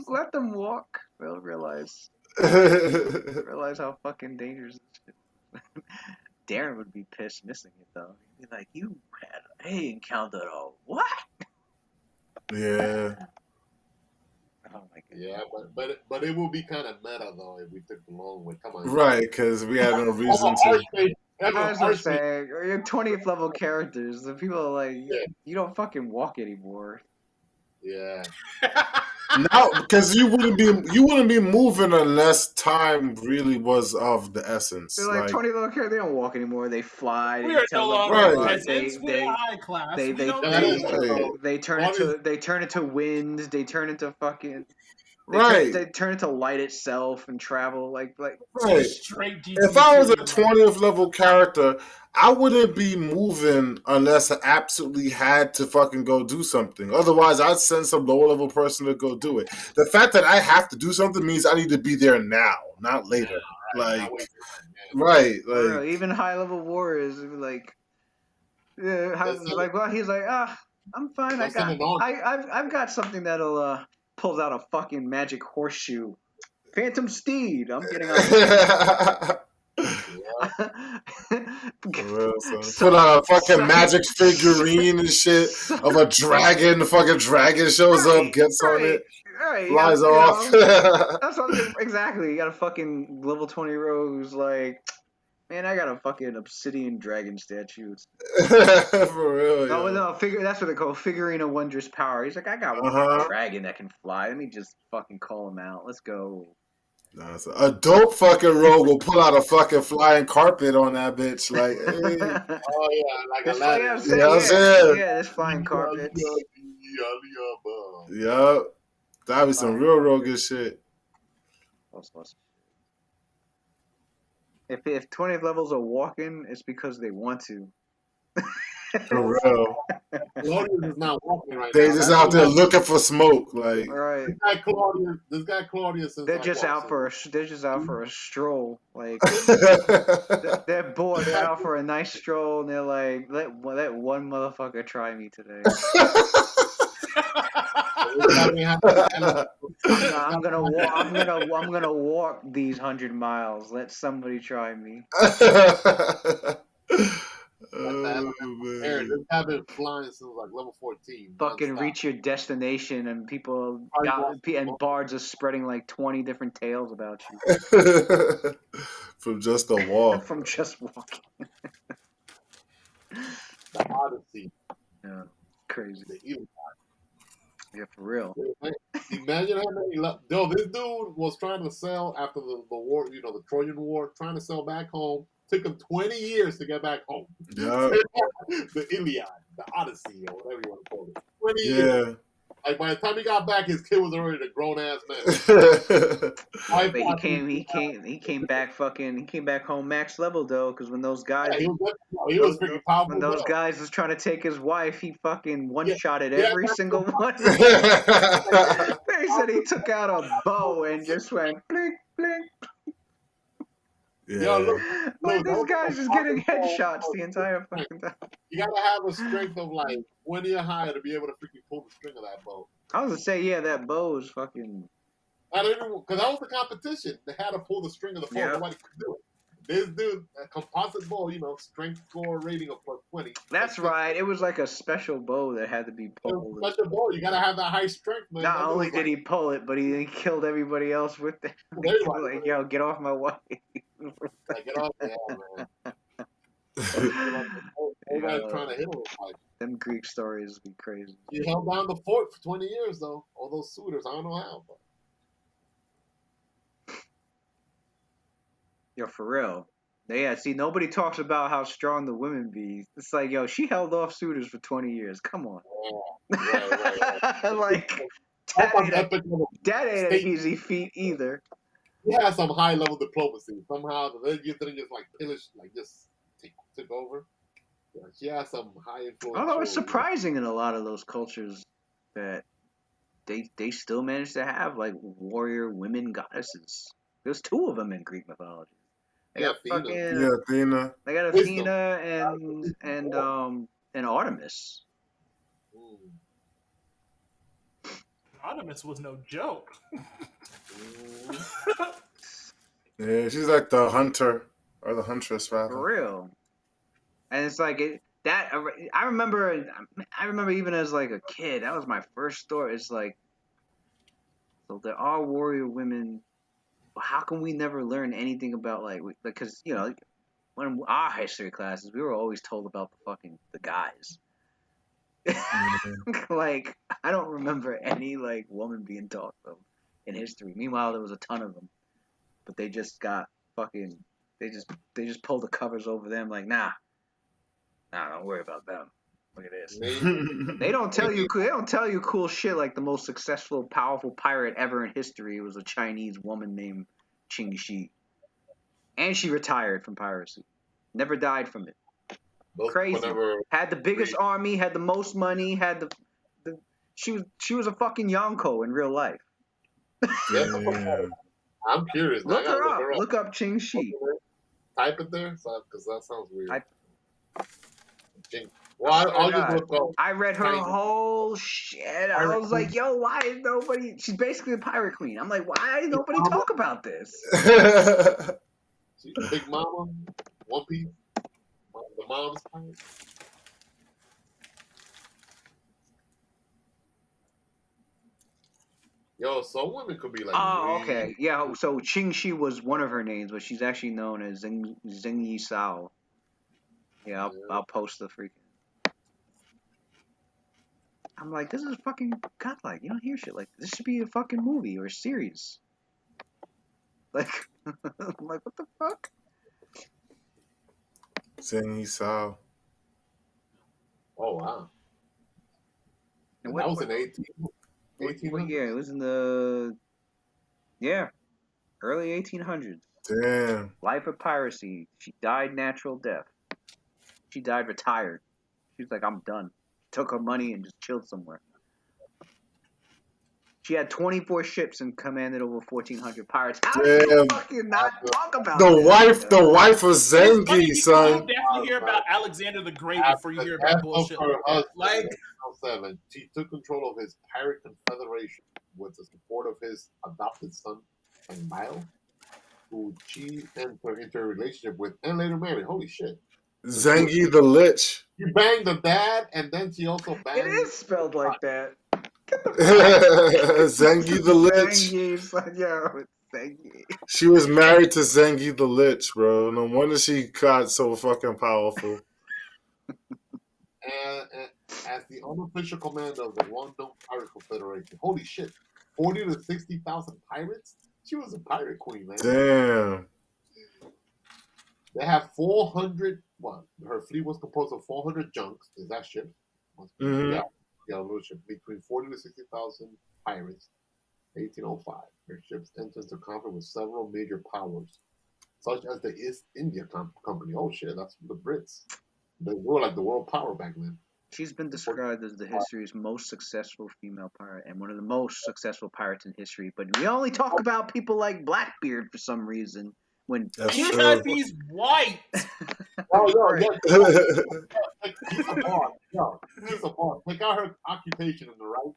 Let them walk. They'll realize how fucking dangerous this shit. Darren would be pissed missing it though. He'd be like, "You had encountered a what?" Yeah. Oh my god. Yeah, but it will be kind of meta though if we took the long way. Come on. Right, because we had no reason to. That's what I'm saying. You're 20th level characters. The people are like, you don't fucking walk anymore. Yeah. No, because you wouldn't be moving unless time really was of the essence. They're like 20 level characters. They don't walk anymore. They fly. We are no longer peasants. We're high class. They turn into wind. They turn into fucking. They turn into light itself and travel like. Right. If I was a 20th level character, I wouldn't be moving unless I absolutely had to fucking go do something. Otherwise, I'd send some lower level person to go do it. The fact that I have to do something means I need to be there now, not later. Even high level warriors like. He's like, I'm fine. I've got something that'll pulls out a fucking magic horseshoe. Phantom Steed. I'm getting on. For real, son. Put out a fucking magic figurine and shit of a dragon. The fucking dragon shows up, gets on it, flies off. That's what exactly. You got a fucking level 20 rogue who's like, man, I got a fucking obsidian dragon statue. For real, No, that's what they call figurine of wondrous power. He's like, I got one dragon that can fly. Let me just fucking call him out. Let's go. Nah, so a dope fucking rogue will pull out a fucking flying carpet on that bitch. Like, hey. Oh yeah, like a ladder. Yeah, this flying carpet. Yup. That'd be some real roguish shit. If 20th levels are walking, it's because they want to. For real. Claudius is not walking right They now. just out there looking for smoke. Like, right. This guy Claudius is they're just out for a stroll. Like they're bored. They're out for a nice stroll, and they're like, let one motherfucker try me today. I'm gonna walk these 100 miles. Let somebody try me. Aaron, this guy been flying since like level 14. Fucking reach your destination, and people and bards are spreading like 20 different tales about you. From just a walk. From just walking. The Odyssey. Yeah, crazy. Yeah, for real. Imagine how many. Yo, this dude was trying to sell after the war, the Trojan War, trying to sell back home. Took him 20 years to get back home. Yeah. The Iliad, the Odyssey, or whatever you want to call it. 20 years. Like by the time he got back, his kid was already a grown ass man. But he came back home max level though, because when those guys he was freaking powerful. When those guys was trying to take his wife, he fucking one-shotted every single one. They said he took out a bow and just went blink, blink. Yeah. Yo, look, this guy's just getting headshots the entire fucking time. You gotta have a strength of like 20 or higher to be able to freaking pull the string of that bow. I was gonna say, yeah, that bow is fucking. I don't know, because that was the competition. They had to pull the string of the bow. Yeah. Nobody could do it. This dude, a composite bow, strength score rating of +20. That's right. It was like a special bow that had to be pulled. Special bow. You gotta have that high strength, man. Not only did he pull it, but he killed everybody else with it. Like, yo, get off my wife. Like, get off the hell, man. Everybody's trying to hit him. Like, them Greek stories be crazy. He held down the fort for 20 years, though. All those suitors, I don't know how. But. Yo, for real. Yeah, see, nobody talks about how strong the women be. It's like, yo, she held off suitors for 20 years. Come on. Yeah, right. Like, that ain't an easy feat either. He had some high-level diplomacy. Somehow, they didn't just, like, pillage, like, just took over. Yeah, she has some high influence. Although it's surprising in a lot of those cultures that they still manage to have, like, warrior women goddesses. There's 2 of them in Greek mythology. They got Athena. They got Athena and Artemis. Artemis was no joke. Yeah, she's like the hunter or the huntress, rather. For real. And it's like I remember even as like a kid, that was my first story. It's like, so there are warrior women. How can we never learn anything about because when our history classes we were always told about the guys. Like I don't remember any like woman being taught them in history. Meanwhile, there was a ton of them, but they just got they just pulled the covers over them. Like nah, don't worry about them. Look at this. They don't tell you cool shit like the most successful, powerful pirate ever in history was a Chinese woman named Qing Shi. And she retired from piracy. Never died from it. Crazy. Had the biggest army, had the most money, had she was a fucking Yonko in real life. Yeah. I'm curious. Look her up. Look up Qing Shi. Type it there, because that sounds weird. Well, I'll just look up. I read her whole shit. I was like, yo, why is nobody... She's basically a pirate queen. I'm like, why does nobody talk about this? Big Mama, One Piece. mom's pirate. Yo, some women could be like. Oh, okay. Yeah, so Ching Shi was one of her names, but she's actually known as Zheng Yi Sao. Yeah, I'll post the freaking. I'm like, this is fucking godlike. You don't hear shit like this. Should be a fucking movie or a series. Like, I'm like, what the fuck? Zheng Yi Sao. Oh wow. And that was in 18. What year? It was in the early 1800s. Damn. Life of piracy. She died natural death. She died retired. She was like, I'm done. Took her money and just chilled somewhere. She had 24 ships and commanded over 1,400 pirates. How do you fucking not talk about the wife of Zengi, son. You definitely hear about Alexander the Great before you hear about bullshit like that. Like, she took control of his pirate confederation with the support of his adopted son, Mile, who she entered into a relationship with and later married. Holy shit. Zengi the Lich. She banged the dad, and then she also banged. It is spelled like that. Zengi the Lich. Zengi. She was married to Zengi the Lich, bro. No wonder she got so fucking powerful. And as the unofficial commander of the one-known pirate confederation, holy shit, 40 to 60,000 pirates. She was a pirate queen, man. Damn. They have 400. Well, her fleet was composed of 400 junks. Is that ship? Mm-hmm. Yeah, little ship. Between 40 to 60,000 pirates. 1805. Her ships entered into conflict with several major powers, such as the East India Company. Oh shit, that's the Brits. They were like the world power back then. She's been described as the history's most successful female pirate and one of the most successful pirates in history. But we only talk about people like Blackbeard for some reason. Because he's white. He's a boss. Check out her occupation on the right.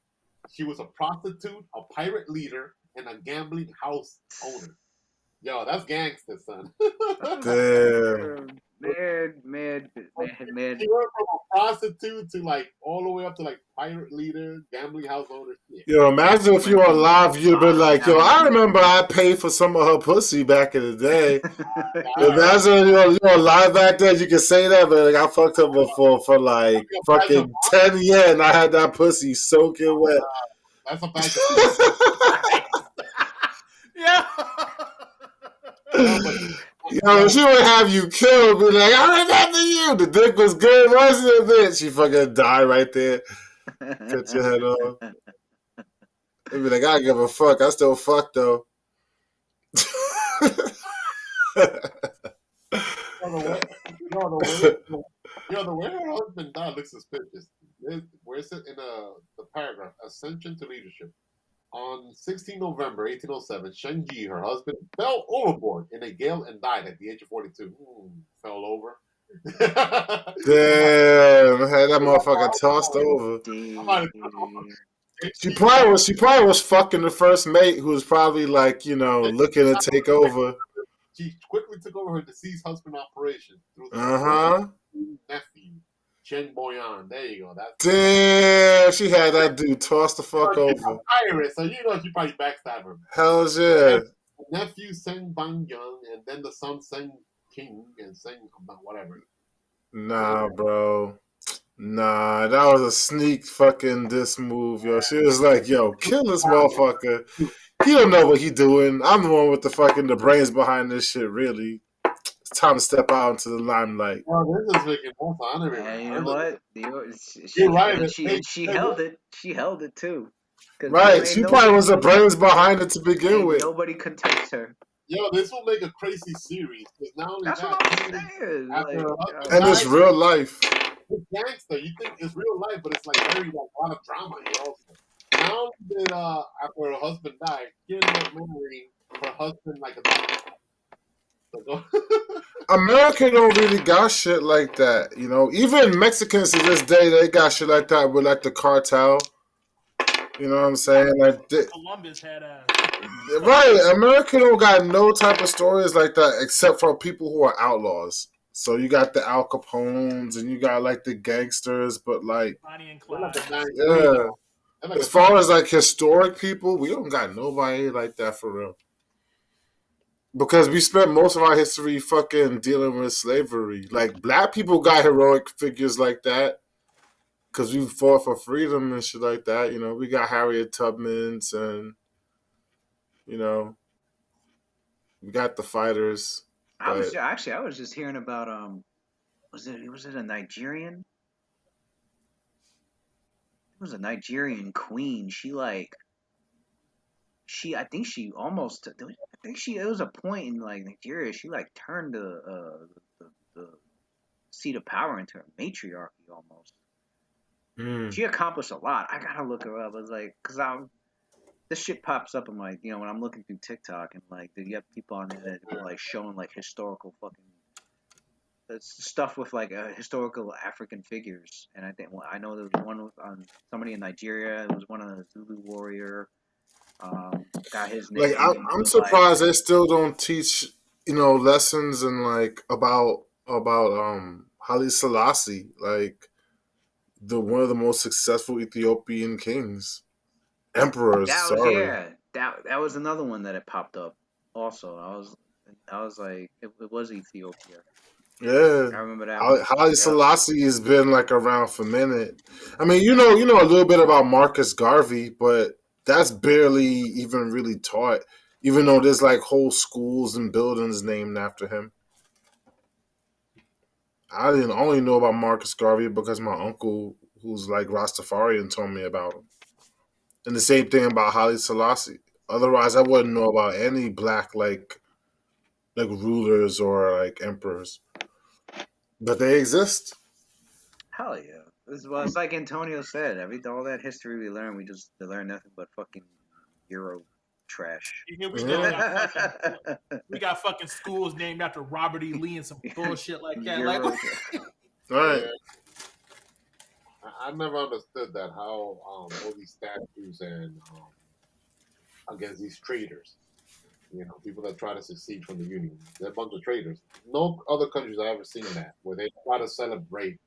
She was a prostitute, a pirate leader, and a gambling house owner. Yo, that's gangster, son. Damn. Man. She went from a prostitute to like all the way up to like pirate leader, gambling house owner. Yeah. Yo, imagine if you were alive, you'd be like, yo, I remember I paid for some of her pussy back in the day. Imagine you're alive back then, you can say that, but like, I fucked her before for like fucking 10 years and I had that pussy soaking wet. That's a fact. Yeah. Yo, she would have you killed, be like, I remember you. The dick was good, wasn't it, bitch? She fucking die right there. Cut your head off. They'd be like, I don't give a fuck. I still fuck, though. The way her husband died looks suspicious. Where is it in the paragraph? Ascension to leadership. On 16 November 1807, Shen Ji, her husband, fell overboard in a gale and died at the age of 42. Fell over. Damn, had that motherfucker tossed over. She probably was fucking the first mate who was probably like, looking to take over. She quickly took over her deceased husband operation through the nephew, Chen Boyan. There you go. Damn, she had that dude tossed the fuck over. Pirate, so she probably backstabbed her. Hell's yeah. Nephew Seng Bang Young, and then the son Seng King and Seng whatever. Nah, bro. Nah, that was a sneak fucking diss move, yo. She was like, yo, kill this motherfucker. He don't know what he doing. I'm the one with the brains behind this shit, really. It's time to step out into the limelight. Well, this is making more fun. You know what? You're right. She held it. She held it, too. Right. She probably was the brains behind it to begin with. Nobody contests her. Yo, this will make a crazy series. That's what I'm saying. And it's real life. It's gangster. You think it's real life, but it's like very a lot of drama here also. Now that after her husband died, she ended up marrying her husband like a America don't really got shit like that, Even Mexicans to this day, they got shit like that with like the cartel. You know what I'm saying? Like Columbus had a right. America don't got no type of stories like that except for people who are outlaws. So you got the Al Capones and you got like the gangsters, but like, Bonnie and They're like Clyde. a nine three yeah. though. They're like As a far as like historic people, we don't got nobody like that for real. Because we spent most of our history fucking dealing with slavery. Like black people got heroic figures like that because we fought for freedom and shit like that. You know, we got Harriet Tubman's and you know we got the fighters. I But was actually I was just hearing about was it a Nigerian? It was a Nigerian queen. I think she almost I think she it was a point in like Nigeria she like turned the seat of power into a matriarchy almost. She accomplished a lot. I gotta look her up. I was like, cause this shit pops up. I'm like, when I'm looking through TikTok and like, you have people on there that be like showing like historical fucking stuff with like historical African figures. And I think I know there was one with somebody in Nigeria. It was one of the Zulu warrior. Got his like name. It I'm was like surprised they still don't teach lessons and like about Haile Selassie, like the one of the most successful Ethiopian kings, emperors. that was Sorry, that was another one that it popped up. Also, I was like, it was Ethiopia. yeah. I remember that one. Haile Yep. Selassie has been like around for a minute. I mean, you know a little bit about Marcus Garvey, but that's barely even really taught. Even though there's like whole schools and buildings named after him. I didn't only know about Marcus Garvey because my uncle, who's like Rastafarian, told me about him. And the same thing about Haile Selassie. Otherwise, I wouldn't know about any black like rulers or like emperors. But they exist. Hell yeah. It's like Antonio said. All that history we learn, we just learn nothing but fucking Euro trash. Here we still Mhm. got fucking, we got fucking schools named after Robert E. Lee and some bullshit like that. Like, Euro. Right. Yeah. I never understood that how all these statues and against these traitors, people that try to secede from the Union, they're a bunch of traitors. No other countries I've ever seen that where they try to celebrate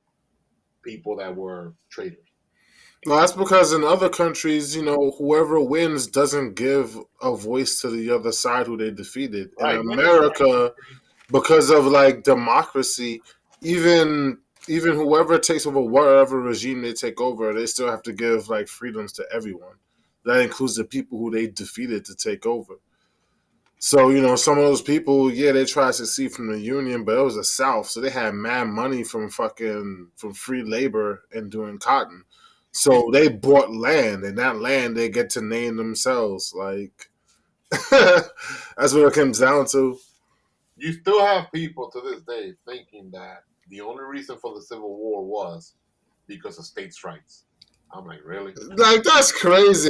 people that were traitors. Well, that's because in other countries, whoever wins doesn't give a voice to the other side who they defeated. In Right. America, because of like democracy, even whoever takes over whatever regime they take over, they still have to give like freedoms to everyone. That includes the people who they defeated to take over. So, some of those people, yeah, they tried to secede from the Union, but it was the South. So they had mad money from free labor and doing cotton. So they bought land, and that land they get to name themselves. Like, that's what it comes down to. You still have people to this day thinking that the only reason for the Civil War was because of states' rights. I'm like, really? Like, that's crazy.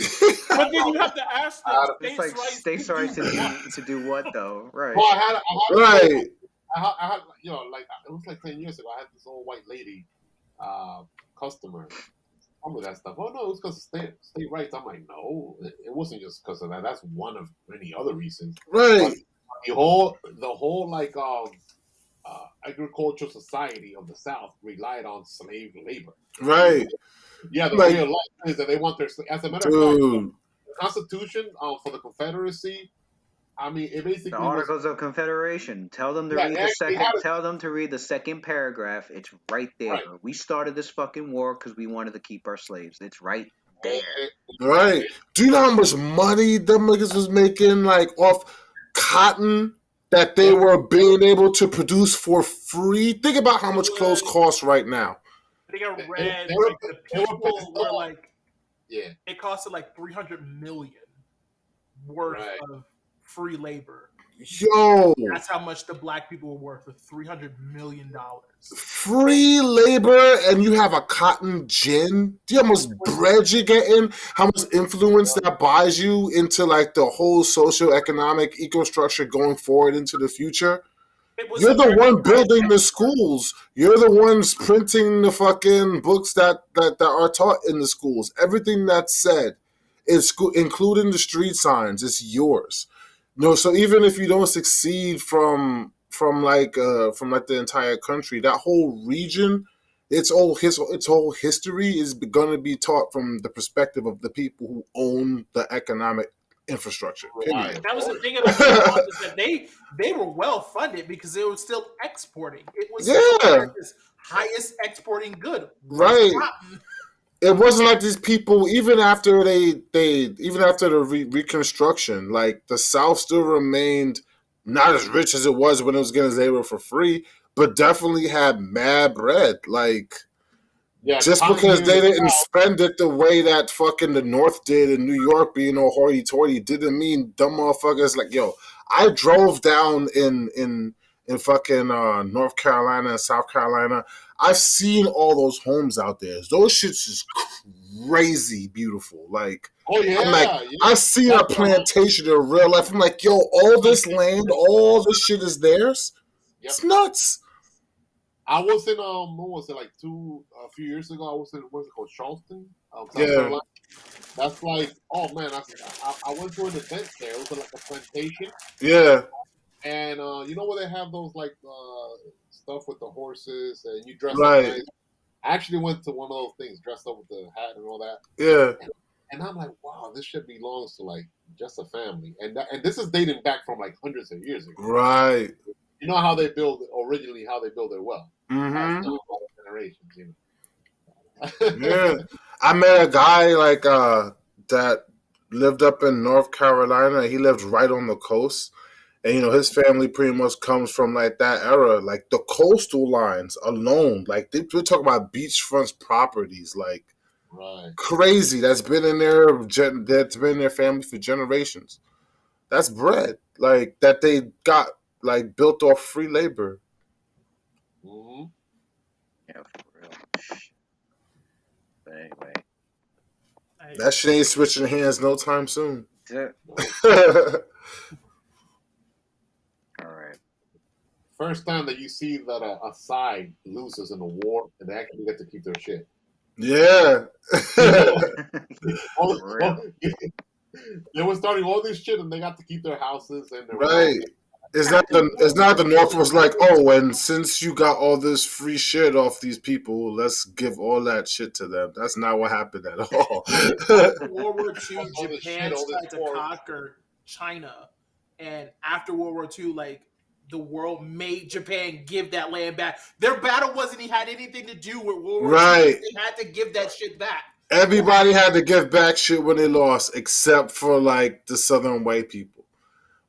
but then you have to ask them, It's like states' rights to do what though? Right. Well, Right. I had, like it was like 10 years ago. I had this old white lady, customer. Some of that stuff. Oh no, it was because of state rights. I'm like, no, it wasn't just because of that. That's one of many other reasons. Right. But the whole like agricultural society of the South relied on slave labor. Right. Yeah, the Like, real life is that they want their. As a matter of fact, dude. the Constitution for the Confederacy. I mean, it basically The Articles of Confederation. Tell them to Yeah, read they the actually second. had it. Tell them to read the second paragraph. It's right there. Right. We started this fucking war because we wanted to keep our slaves. It's right there. Right. Do you know how much money them niggas was making, like, off cotton that they were being able to produce for free? Think about how much clothes cost right now. I think I They read were- like, the they were people pissed were off. like, Yeah. it costed like $300 million worth Right. of free labor. Yo, That's how much the black people were worth, with $300 million. free labor and you have a cotton gin? Do you know how much bread you're getting? How much influence that buys you into like the whole socio-economic ecostructure going forward into the future? You're the one building the schools. You're the ones printing the fucking books that are taught in the schools. Everything that's said, including the street signs, is yours. No, so even if you don't succeed from from the entire country. That whole region, its whole history is going to be taught from the perspective of the people who own the economic infrastructure. Period. That was the thing about Vietnam is that they were well funded because they were still exporting. It was still Yeah, America's highest exporting good was right. cotton. It wasn't like these people, even after even after the Reconstruction, like the South still remained not as rich as it was when it was getting labor for free, but definitely had mad bread. Like, Yeah, just cotton because here in they the didn't South. spend it the way that fucking the North did in New York, being all hoity-toity, didn't mean dumb motherfuckers like, yo, I drove down in fucking North Carolina and South Carolina. I've seen all those homes out there. Those shits is crazy beautiful. Like, Oh I'm like, yeah, yeah. I've seen a That's what I plantation in real life. I'm like, yo, all this land, all this shit is theirs. Yep. It's nuts. I was in what was it, like a few years ago? I was in, what's it called, Charleston, South Yeah. Carolina. That's like, oh man, I went to an event there. It was like a plantation, Yeah. and you know where they have those like stuff with the horses, and you dress up Right. nice. I actually went to one of those things, dressed up with the hat and all that. Yeah. And I'm like, wow, this shit belongs to like just a family, and this is dating back from like hundreds of years ago. Right. You know how they build originally, how they build their wealth. Mm-hmm. Generations, you know. Yeah. I met a guy that lived up in North Carolina. He lived right on the coast. And his family pretty much comes from like that era. Like the coastal lines alone. Like we're talking about beachfront properties, like Right. crazy. That's been in their family for generations. That's bread. Like that they got like built off free labor. Mm-hmm. Yeah, for real. But anyway, That shit ain't switching hands no time soon. all right. First time that you see that a side loses in a war and they actually get to keep their shit. Yeah. For real. They were starting all this shit and they got to keep their houses and their Right. It's not the North was like, oh, and since you got all this free shit off these people, let's give all that shit to them. That's not what happened at all. After World War II, All this Japan shit, all this tried to war. conquer China, and after World War II, like the world made Japan give that land back. Their battle wasn't had anything to do with World War II. Right. They had to give that shit back. Everybody had to give back shit when they lost, except for like the southern white people.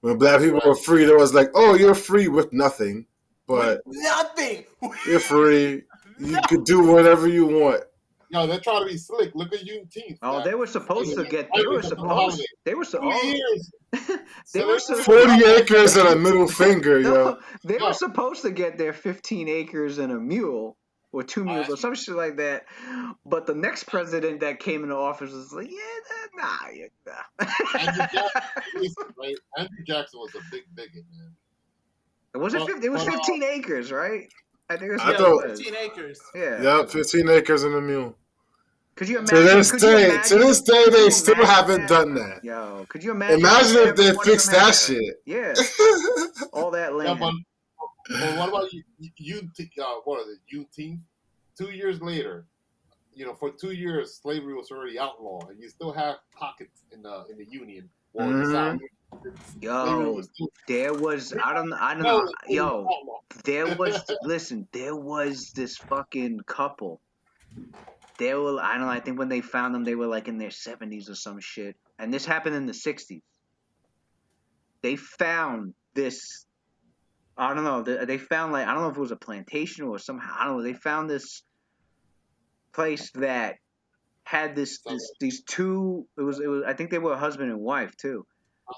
When black people were free, it was like, oh, you're free with nothing, but With nothing. you're free. You could do whatever you want. No, they're trying to be slick. Look at Juneteenth. Oh, they were supposed to get. They They were were supposed. They were 2 oh, years. they were 40 acres and a middle finger, yo. They were supposed to get their 15 acres and a mule, or 2 mules, or some shit like that. But the next president that came into office was like, nah. Andrew Jackson, right? Andrew Jackson was a big bigot, man. It was 15 acres, right? I think it was. I thought 15 acres. Yeah. Yep, 15 acres and a mule. Could you To imagine? this day, they still haven't done that. Yo, could you imagine? Imagine if they every one of fixed them had that shit. Yeah. All that Yeah, land. but what about what is it? Juneteenth? 2 years later, for 2 years, slavery was already outlawed, and you still have pockets in the Union or in the South. Yo, there was I don't know. Yo, there was this fucking couple. They were I think when they found them, they were like in their 70s or some shit, and this happened in the 60s. They found this. I don't know. They found like I don't know if it was a plantation or somehow I don't know. They found this place that had these two. It was I think they were a husband and wife too.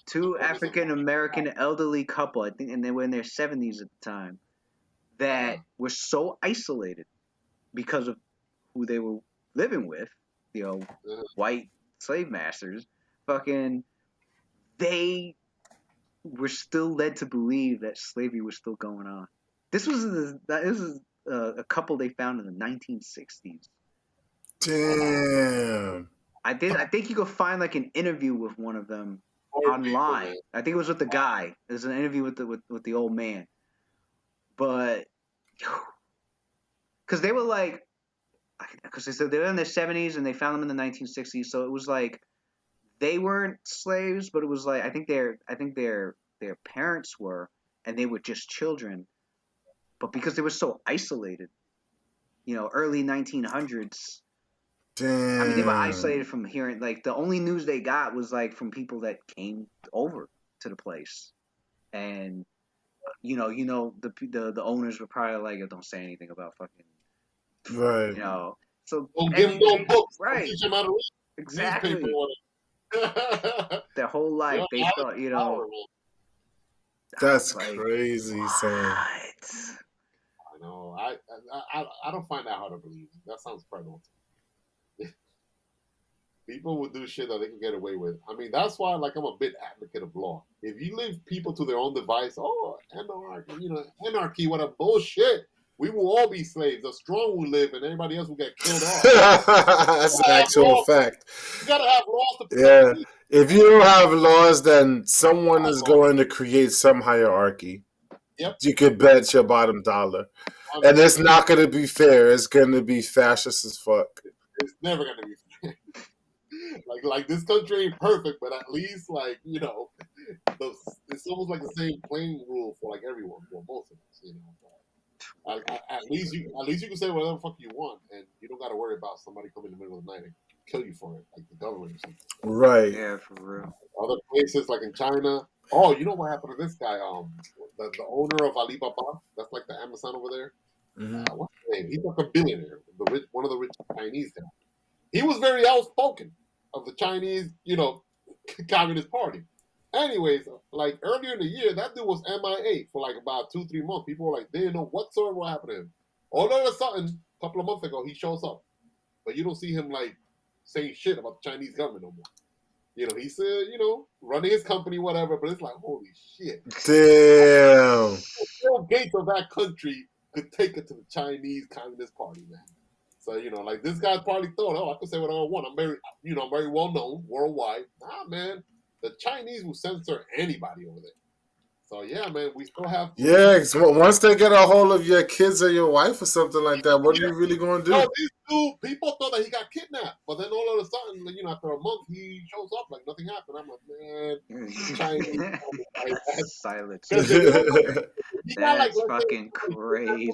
Two African American elderly couple. I think, and they were in their 70s at the time. That were so isolated because of who they were living with, white slave masters. Fucking, they were still led to believe that slavery was still going on. This was a couple they found in the 1960s. Damn. I think you could find like an interview with one of them online. I think it was with the guy. There's an interview with the old man. But because they were like, because they said they were in their 70s and they found them in the 1960s, so it was like they weren't slaves, but it was like I think their parents were, and they were just children. But because they were so isolated, early 1900s. Damn. I mean, they were isolated from hearing. Like the only news they got was like from people that came over to the place, and the owners were probably like, don't say anything about fucking, Right. So don't give them no books. Right. Teach them how to read. Exactly. Newspaper. Their whole life, they thought, power, That's like, crazy, son. I know. I don't find that hard to believe. That sounds prevalent. People would do shit that they can get away with. I mean, that's why, like, I'm a big advocate of law. If you leave people to their own device, anarchy, what a bullshit. We will all be slaves. The strong will live, and everybody else will get killed off. That's an actual fact. You gotta have laws to protect people. If you don't have laws, then someone is going to create some hierarchy. Yep. You could bet your bottom dollar. And it's not going to be fair. It's going to be fascist as fuck. It's never going to be fair. like this country ain't perfect, but at least it's almost like the same playing rule for like everyone, for most of us. At least you can say whatever the fuck you want, and you don't got to worry about somebody coming in the middle of the night and kill you for it, like the government or something. Right. Yeah, for real. Other places like in China. Oh, you know what happened to this guy? The owner of Alibaba. That's like the Amazon over there. Mm-hmm. What's his name? He's like a billionaire, one of the rich Chinese guys. He was very outspoken of the Chinese, Communist Party. Anyways, like earlier in the year, that dude was MIA for like about 2-3 months. People were like, they didn't know whatsoever what happened to him. All of a sudden, a couple of months ago, he shows up, but you don't see him like saying shit about the Chinese government no more. He said, running his company, whatever, but it's like, holy shit. Damn. The gates of that country could take it to the Chinese Communist Party, man. So, like this guy probably thought, I could say whatever I want. I'm very well known worldwide. Nah, man, the Chinese will censor anybody over there. So, yeah, man, we still have... Yeah, once they get a hold of your kids or your wife or something like that, what are you really going to do? No, these two people thought that he got kidnapped. But then all of a sudden, after a month, he shows up like nothing happened. I'm like, man, Chinese... Silence. That's fucking crazy.